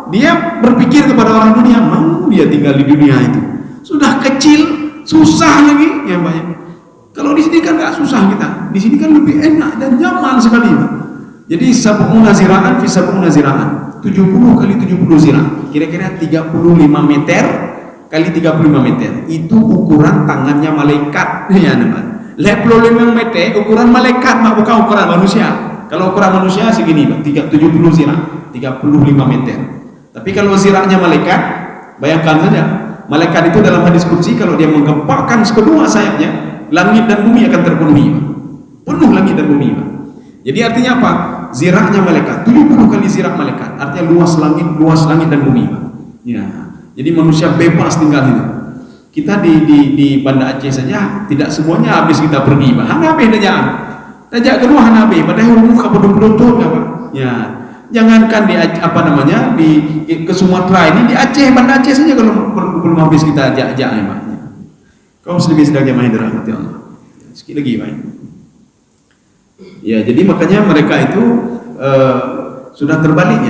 dia berpikir kepada orang dunia, mau dia tinggal di dunia itu sudah kecil, susah lagi, ya Pak. Kalau di sini kan nggak susah kita, di sini kan lebih enak dan nyaman sekali, Pak. Jadi sab'una zira'an fi sab'una zira'an, 70 kali 70 zira'an, kira-kira 35 meter kali 35 meter. Itu ukuran tangannya malaikat, ya teman. 55 meter ukuran malaikat, bukan ukuran manusia. Kalau ukuran manusia segini, 70 zirah, 35 meter. Tapi kalau zirahnya malaikat, bayangkan saja, malaikat itu dalam hadis qudsi kalau dia menggempakkan kedua sayapnya, langit dan bumi akan terpenuhi. Penuh langit dan bumi. Jadi artinya apa? Zirahnya malaikat, 70 kali zirah malaikat. Artinya luas langit dan bumi. Ya. Jadi manusia bebas tinggal itu. Kita di Banda Aceh saja tidak semuanya habis kita pergi, Pak. Hanabe tajak kedua Hanabe, padahal muka pedut-pedut apa? Ya. Jangankan di ke Sumatera ini, di Aceh, Banda Aceh saja kalau belum habis kita ajak ya, Pak. Kaum muslimin sedang jamaah dirahmati Allah. Sekali lagi, Pak. Ya, jadi makanya mereka itu sudah terbalik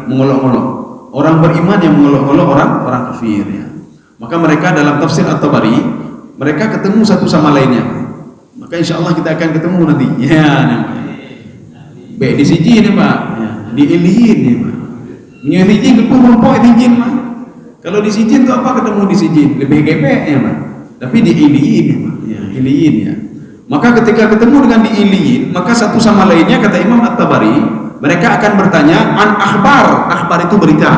mengolok-olok. Orang beriman yang mengolok-olok orang kafir, ya. Maka mereka dalam tafsir At-Tabari mereka ketemu satu sama lainnya. Maka insya Allah kita akan ketemu nanti. Ya, baik di sijin ya Pak, ya. Di Iliin ya Pak. Di sijin kelompok sijin Pak. Kalau di sijin itu apa ketemu di sijin? Lebih gepek ya Pak. Tapi di Iliin ya Pak. Ya, Iliin ya. Maka ketika ketemu dengan di Iliin, maka satu sama lainnya kata Imam At-Tabari, mereka akan bertanya an akhbar. Akhbar itu berita.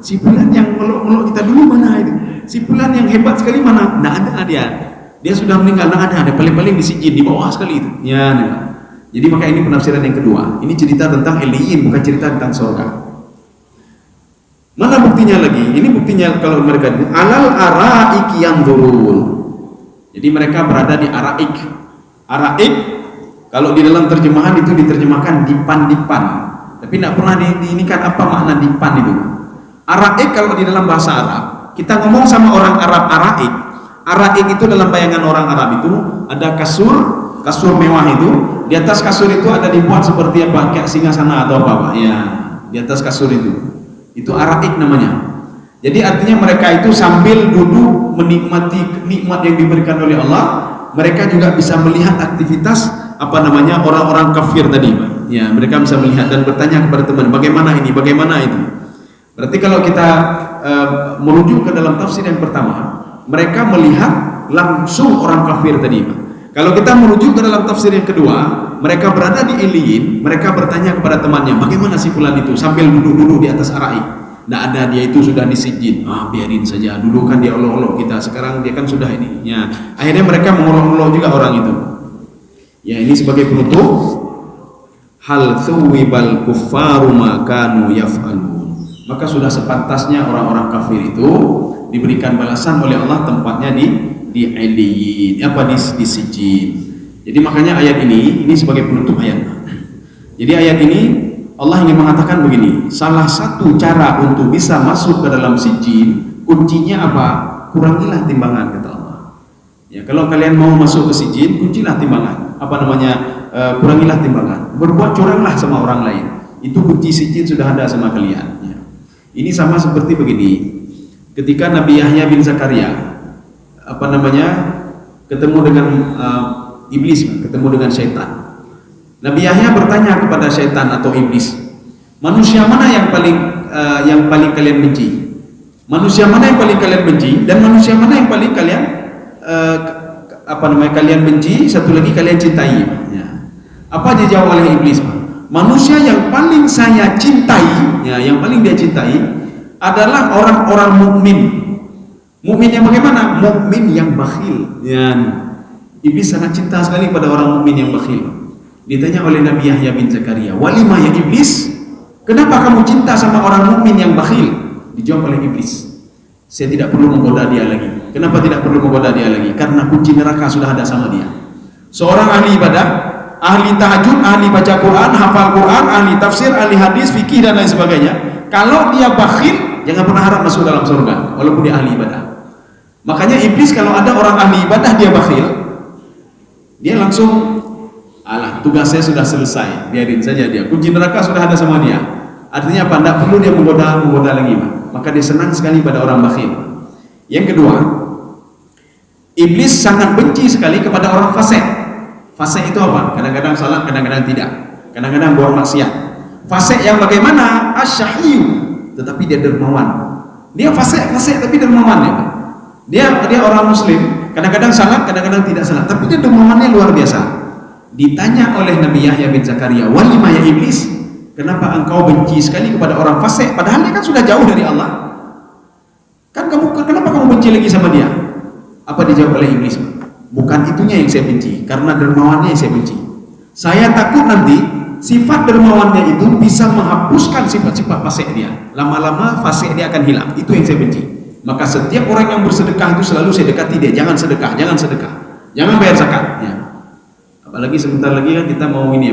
Si fulan yang meluk-meluk kita dulu mana itu? Si fulan yang hebat sekali mana? Nggak ada dia. Dia sudah meninggal, nggak ada. Ada paling-paling di sijin, di bawah sekali itu. Ya, nih. Jadi maka ini penafsiran yang kedua. Ini cerita tentang Eliyin, bukan cerita tentang surga. Mana buktinya lagi? Ini buktinya kalau mereka alal araiki yang turun. Jadi mereka berada di araik. Araik kalau di dalam terjemahan itu diterjemahkan dipan-dipan. Tapi tidak pernah diinikan apa makna dipan itu. Araik kalau di dalam bahasa Arab, kita ngomong sama orang Arab araik. Araik itu dalam bayangan orang Arab itu ada kasur mewah itu. Di atas kasur itu ada dibuat seperti apa? Kayak singgasana atau apa? Ya, di atas kasur itu araik namanya. Jadi artinya mereka itu sambil duduk menikmati nikmat yang diberikan oleh Allah, mereka juga bisa melihat aktivitas orang-orang kafir tadi, Pak. Ya, mereka bisa melihat dan bertanya kepada teman, bagaimana ini, bagaimana itu. Berarti kalau kita merujuk ke dalam tafsir yang pertama, mereka melihat langsung orang kafir tadi, Pak. Kalau kita merujuk ke dalam tafsir yang kedua, mereka berada di Eliyin, mereka bertanya kepada temannya, bagaimana si fulan itu sambil duduk-duduk di atas araik. Tidak ada, dia itu sudah disijin. Biarin saja, dulu kan dia olok-olok kita, sekarang dia kan sudah ini. Ya, akhirnya mereka mengolok-olok juga orang itu. Ya, ini sebagai penutup, hal thuwibal kuffaru ma kanu yaf'alun. Maka sudah sepantasnya orang-orang kafir itu diberikan balasan oleh Allah tempatnya di Eliyin, di sijin. Jadi makanya ayat ini sebagai penutup ayat. Jadi ayat ini Allah ingin mengatakan begini, salah satu cara untuk bisa masuk ke dalam sijin, kuncinya apa? Kurangilah timbangan, kata Allah. Ya, kalau kalian mau masuk ke sijin, kuncilah timbangan. Kurangilah timbangan. Berbuat curanglah sama orang lain. Itu kunci sijin sudah ada sama kalian. Ya. Ini sama seperti begini. Ketika Nabi Yahya bin Zakaria ketemu dengan iblis, ketemu dengan syaitan. Nabi Yahya bertanya kepada syaitan atau iblis, manusia mana yang paling kalian benci? Manusia mana yang paling kalian benci? Dan manusia mana yang paling kalian kalian benci? Satu lagi kalian cintai. Ya. Apa dijawab oleh iblis? Manusia yang paling saya cintai, ya, yang paling dia cintai adalah orang-orang mukmin. Mukmin yang bagaimana? Mukmin yang bakhil. Ya. Iblis sangat cinta sekali pada orang mukmin yang bakhil. Ditanya oleh Nabi Yahya bin Zakaria, "Walima ya iblis? Kenapa kamu cinta sama orang mukmin yang bakhil?" Dijawab oleh iblis, "Saya tidak perlu menggoda dia lagi." Kenapa tidak perlu menggoda dia lagi? Karena kunci neraka sudah ada sama dia. Seorang ahli ibadah, ahli tahajud, ahli baca Quran, hafal Quran, ahli tafsir, ahli hadis, fikih dan lain sebagainya. Kalau dia bakhil, jangan pernah harap masuk dalam surga, walaupun dia ahli ibadah. Makanya iblis kalau ada orang ahli ibadah dia bakhil, dia langsung, tugas saya sudah selesai, biarin saja dia. Kunci neraka sudah ada sama dia. Artinya apa? Tidak perlu dia menggoda lagi, Pak. Maka dia senang sekali pada orang bakhil. Yang kedua, iblis sangat benci sekali kepada orang fasik. Fasik itu apa? Kadang-kadang salah, kadang-kadang tidak. Kadang-kadang buat maksiat. Fasik yang bagaimana? Asyahyu, tetapi dia dermawan. Dia fasik tapi dermawan, ya, Pak. Dia orang muslim, kadang-kadang salah, kadang-kadang tidak salah, tapi dia dermawannya luar biasa. Ditanya oleh Nabi Yahya bin Zakaria, "Walima ya iblis? Kenapa engkau benci sekali kepada orang fasik? Padahal dia kan sudah jauh dari Allah. Kenapa kamu benci lagi sama dia?" Apa dijawab oleh iblis? "Bukan itunya yang saya benci, karena dermawannya yang saya benci. Saya takut nanti sifat dermawannya itu bisa menghapuskan sifat-sifat fasik dia. Lama-lama fasik dia akan hilang. Itu yang saya benci. Maka setiap orang yang bersedekah itu selalu saya dekati dia. Jangan sedekah, jangan bayar zakat." Ya. Apalagi sebentar lagi kan kita mau ini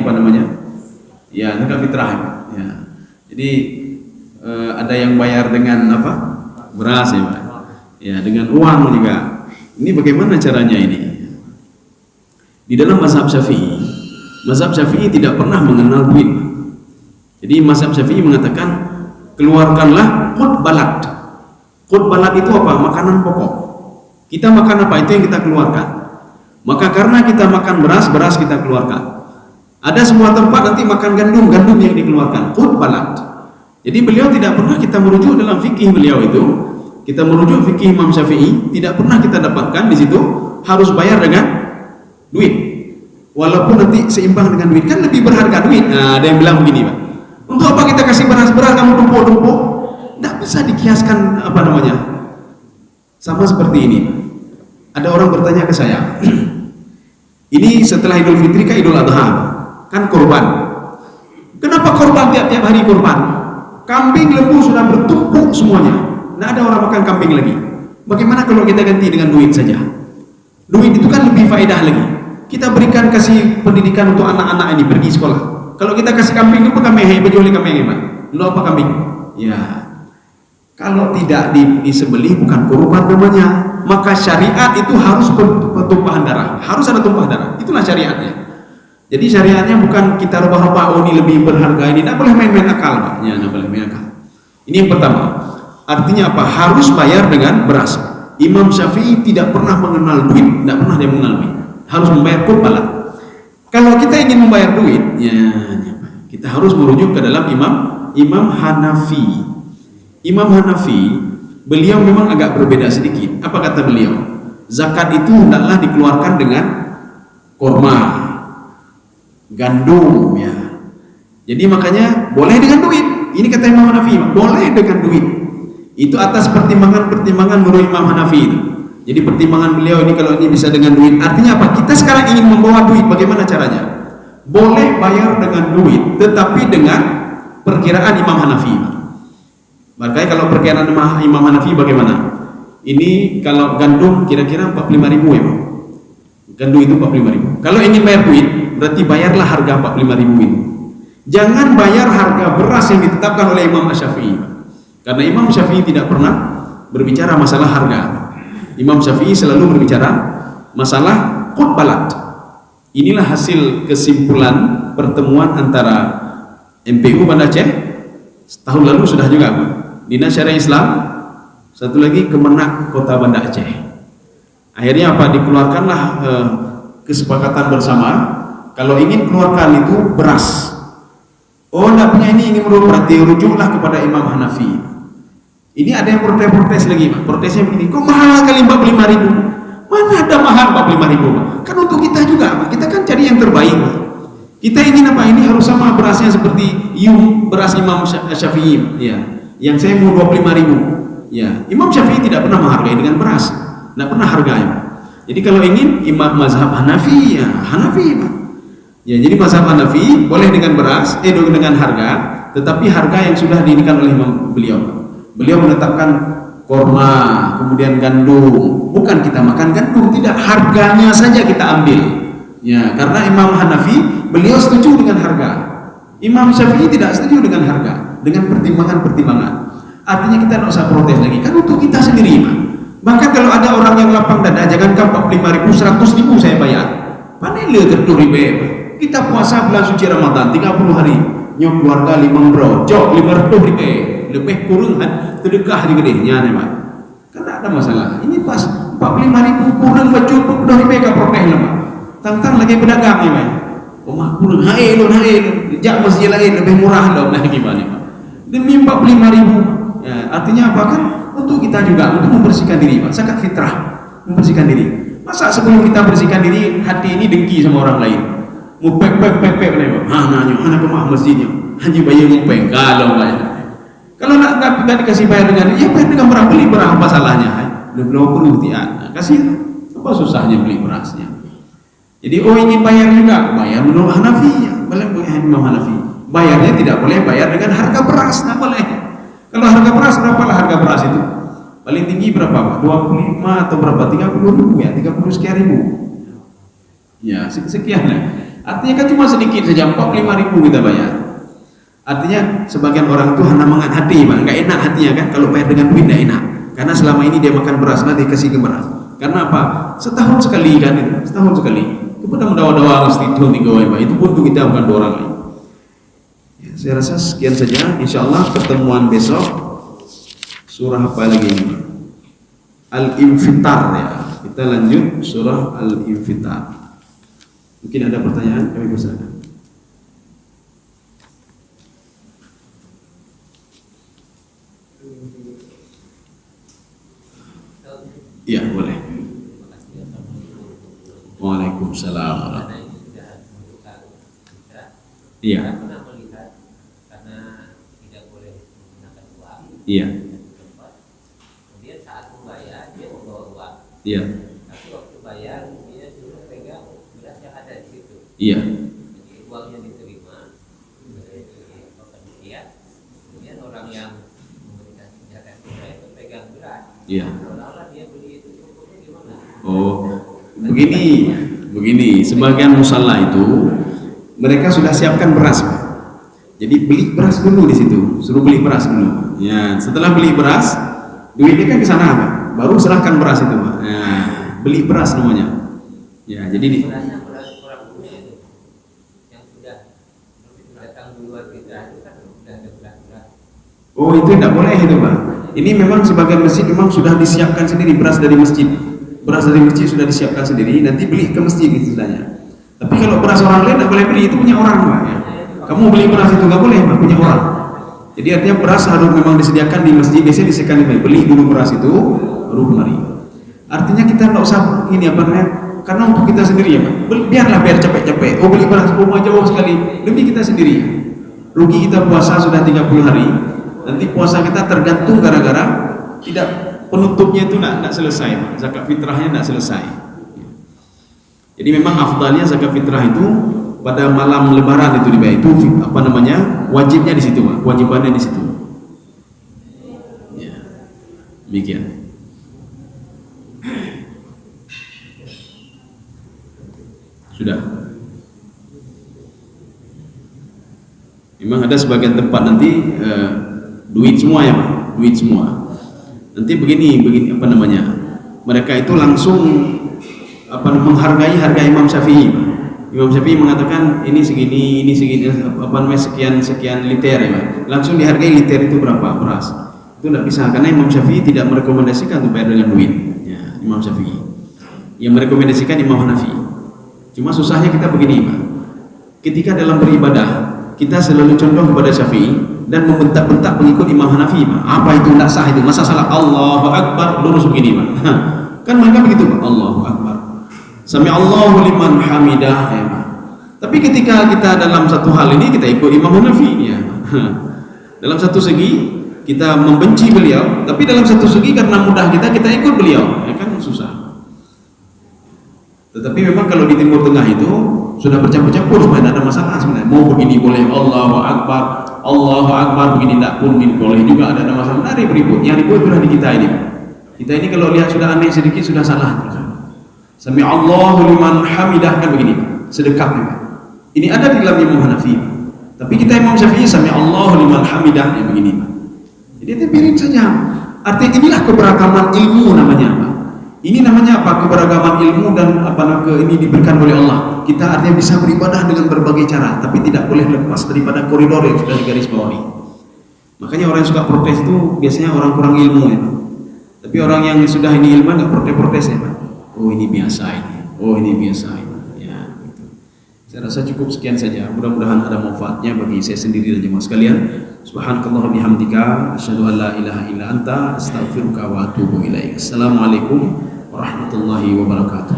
ya, zakat fitrah. Ya. Jadi ada yang bayar dengan beras, ya, Pak. Ya, dengan uang juga. Ini bagaimana caranya ini? Di dalam mazhab Syafi'i tidak pernah mengenal duit. Jadi mazhab Syafi'i mengatakan keluarkanlah qut balad. Qut balad itu apa? Makanan pokok. Kita makan apa? Itu yang kita keluarkan. Maka karena kita makan beras kita keluarkan. Ada sebuah tempat nanti makan gandum yang dikeluarkan. Qut balad. Jadi beliau tidak pernah kita merujuk dalam fikih beliau itu. Kita merujuk fikih Imam Syafi'i, tidak pernah kita dapatkan di situ harus bayar dengan duit. Walaupun nanti seimbang dengan duit, kan lebih berharga duit. Nah, ada yang bilang begini, Pak. Untuk apa kita kasih beras kamu tumpuk-tumpuk? Tidak bisa dikiaskan apa namanya. Sama seperti ini. Ada orang bertanya ke saya, ini setelah Idul Fitri ke Idul Adha, kan kurban. Kenapa kurban tiap-tiap hari kurban? Kambing lembu sudah bertumpuk semuanya. Tidak ada orang makan kambing lagi. Bagaimana kalau kita ganti dengan duit saja? Duit itu kan lebih faedah lagi. Kita berikan kasih pendidikan untuk anak-anak ini pergi sekolah. Kalau kita kasih kambing apa kambing? Hei bejoli kambing apa? Lu apa kambing? Ya. Kalau tidak disembelih bukan kurban namanya. Maka syariat itu harus pertumpahan darah. Harus ada tumpah darah. Itulah syariatnya. Jadi syariatnya bukan kita rubah-rubah, oh ini lebih berharga, ini tidak boleh main-main akal, Pak. Ya, tidak boleh main akal. Ini yang pertama. Artinya apa? Harus bayar dengan beras. Imam Syafi'i tidak pernah mengenal duit, tidak pernah dia mengenal duit. Harus membayar kurban. Kalau kita ingin membayar duit, ya, kita harus merujuk ke dalam Imam Hanafi. Imam Hanafi, beliau memang agak berbeda sedikit. Apa kata beliau? Zakat itu hendaklah dikeluarkan dengan korma, gandum, ya. Jadi makanya boleh dengan duit. Ini kata Imam Hanafi, boleh dengan duit. Itu atas pertimbangan menurut Imam Hanafi itu. Jadi pertimbangan beliau ini kalau ini bisa dengan duit. Artinya apa? Kita sekarang ingin membawa duit, bagaimana caranya? Boleh bayar dengan duit, tetapi dengan perkiraan Imam Hanafi. Makanya kalau perkiraan Imam Hanafi bagaimana? Ini kalau gandum kira-kira 45.000 ya, Pak. Gandum itu 45.000. Kalau ingin bayar duit, berarti bayarlah harga 45.000 ini. Jangan bayar harga beras yang ditetapkan oleh Imam Syafi'i. Karena Imam Syafi'i tidak pernah berbicara masalah harga. Imam Syafi'i selalu berbicara masalah qutbalat. Inilah hasil kesimpulan pertemuan antara MPU Banda Aceh tahun lalu sudah juga, Dinas Syariah Islam, satu lagi Kemenak Kota Banda Aceh. Akhirnya apa? Dikeluarkanlah kesepakatan bersama kalau ingin keluarkan itu beras. Oh, tidak punya ini ingin berarti rujuklah kepada Imam Hanafi. Ini ada yang protes lagi, Pak. Protesnya begini, kok mahal kali 45.000? Mana ada mahal 45.000, Pak? Kan untuk kita juga, Pak. Kita kan cari yang terbaik, Pak. Kita ingin apa? Ini harus sama berasnya seperti beras Imam Syafi'i, ya. Yang saya mau 25.000. Ya, Imam Syafi'i tidak pernah menghargai dengan beras. Tidak pernah harganya. Jadi kalau ingin Imam mazhab Hanafi, ya Hanafi, Pak. Ya, jadi mazhab Hanafi boleh dengan beras, dengan harga, tetapi harga yang sudah diinikan oleh beliau. Beliau menetapkan korma, kemudian gandum. Bukan kita makan gandum, tidak, harganya saja kita ambil. Ya, karena Imam Hanafi beliau setuju dengan harga. Imam Syafi'i tidak setuju dengan harga, dengan pertimbangan-pertimbangan. Artinya kita tidak usah protes lagi, kan untuk kita sendiri, Pak. Bahkan kalau ada orang yang lapang dada, jangankan 45.000, 100.000 saya bayar. Panele terturi be. Kita puasa bulan suci Ramadan 30 hari, nyok keluarga 5 brojok 500 ribu, lebih kurang sedekah di gedenya nih, Pak. Kan tak ada masalah. Ini pas 45.000 kurang bacot 20 ribu ke protes lah, Pak. Tantang lagi pedagang nih, Pak. Omah kurang hae jak masjid lain lebih murah loh, nah gimana, Pak? Demi 45.000. Ya, artinya apa kan? Untuk kita juga untuk membersihkan diri, Pak. Zakat fitrah, membersihkan diri. Masa sebelum kita bersihkan diri, hati ini dengki sama orang lain. Mau pek lewat, nanya, anak kemah masjidnya, haji bayar ngupeng, kalau bayar. Kalau nak dikasih bayar dengan, ya bayar dengan beras, beli beras, apa salahnya? Belum perlu tiada, kasih, apa susahnya beli berasnya? Jadi ingin bayar juga, bayar menurut Hanafi, ya, boleh Imam Hanafi. Bayarnya tidak boleh bayar dengan harga beras, tak boleh. Kalau harga beras, berapalah harga beras itu? Paling tinggi berapa, Pak? 25 atau berapa? 30.000 ya, 30 sekian ribu. Ya, sekian lah. Artinya kan cuma sedikit saja, 45.000 kita bayar. Artinya sebagian orang itu hanya mengat hati, Pak. Enggak enak hatinya kan, kalau bayar dengan duit enggak enak. Karena selama ini dia makan beras, nanti kasih ke beras. Karena apa? Setahun sekali kan itu, setahun sekali. Kepada mendawa-dawa mesti itu Pak. Itu pun untuk kita bukan orang lain. Ya, saya rasa sekian saja. Insyaallah pertemuan besok surah apa lagi ini? Al-Infitar ya. Kita lanjut surah Al-Infitar. Mungkin ada pertanyaan, kami persilakan. Iya, boleh. Waalaikumsalam. Iya. Iya. Kemudian saat membayar dia membawa uang. Iya. Tapi waktu bayar dia suruh pegang beras yang ada di situ. Iya. Jadi uangnya diterima dari panitia. Kemudian orang yang memberikan zakat fitrah itu pegang beras. Iya. Seolah-olah dia beli itu hukumnya gimana? Oh, begini. Sebagian musalla itu mereka sudah siapkan beras, Pak. Jadi beli beras dulu di situ, suruh beli beras dulu. Ya, setelah beli beras, duitnya kan ke sana, Pak. Baru serahkan beras itu, Pak. Ya, beli beras namanya. Ya, jadi Berasnya beras orang punya itu yang sudah datang duluan fitrah itu kan sudah ada beras-beras. oh itu tidak boleh itu, Pak. Ini memang sebagian masjid memang sudah disiapkan sendiri beras dari masjid. Beras dari masjid sudah disiapkan sendiri, nanti beli ke masjid istilahnya. Tapi kalau beras orang lain tidak boleh beli, itu punya orang, Pak. Ya. Kamu beli beras itu nggak boleh, Pak, punya orang. Jadi artinya beras harus memang disediakan di masjid, biasanya disediakan di masjid. Beli dulu beras itu, baru kemari. Artinya kita nggak usah ini apa namanya, karena untuk kita sendiri ya, Pak. Biarlah biar capek-capek. Oh beli beras, rumah jauh sekali, demi kita sendiri. Rugi kita puasa sudah 30 hari, nanti puasa kita tergantung gara-gara tidak penutupnya itu nggak selesai, Pak. Zakat fitrahnya nggak selesai. Jadi memang afdalnya zakat fitrah itu pada malam lebaran itu dibayar, itu apa namanya, wajibnya di situ, Pak. Kewajibannya di situ. Ya, demikian. Sudah. Memang ada sebagian tempat nanti duit semua ya, Pak. Duit semua. Nanti begini apa namanya? Mereka itu langsung menghargai harga Imam Syafi'i. Imam Syafi'i mengatakan ini segini apa namanya sekian liter ya, Pak. Langsung dihargai liter itu berapa beras. Itu tidak bisa karena Imam Syafi'i tidak merekomendasikan untuk bayar dengan duit. Ya, Imam Syafi'i. Yang merekomendasikan Imam Hanafi. Cuma susahnya kita begini, Pak. Ketika dalam beribadah kita selalu condong kepada Syafi'i dan membentak-bentak pengikut Imam Hanafi, Pak. Apa itu tidak sah itu? Masa salah Allahu Akbar lurus begini, Pak. Kan mereka begitu, Pak. Allahu Akbar. Sami Allahu liman hamidah, ya, Pak. Tapi ketika kita dalam satu hal ini kita ikut Imam Hanafi, ya. Dalam satu segi kita membenci beliau, tapi dalam satu segi karena mudah kita ikut beliau, ya kan susah. Tetapi memang kalau di Timur Tengah itu sudah bercampur-campur, supaya tidak ada masalah sebenarnya. Mau begini boleh Allahu Akbar, begini tidak pun boleh juga, ada masalah. Tidak ribut. Yang ribut itulah di kita ini. Kita ini kalau lihat sudah aneh sedikit sudah salah. Sami Allahu liman hamidah kan begini, sedekap juga. Ini ada di dalam Imam Hanafi. Tapi kita Imam Syafi'i Sami Allahu liman hamidah begini. Jadi kita biarin saja. Artinya inilah keberagaman ilmu namanya, Pak. Ini namanya apa? Keberagaman ilmu dan ini diberikan oleh Allah. Kita artinya bisa beribadah dengan berbagai cara, tapi tidak boleh lepas daripada koridor yang sudah digarisbawahi. Makanya orang yang suka protes itu biasanya orang kurang ilmu ya, Pak. Tapi orang yang sudah ini ilmu nggak protes ya, Pak. Oh ini biasa ini. Oh ini biasa ini. Ya, gitu. Saya rasa cukup sekian saja. Mudah-mudahan ada manfaatnya bagi saya sendiri dan jemaah sekalian. Subhanakallah bihamdika asyhadu an la ilaha illa anta astaghfiruka wa atubu ilaik. Assalamualaikum warahmatullahi wabarakatuh.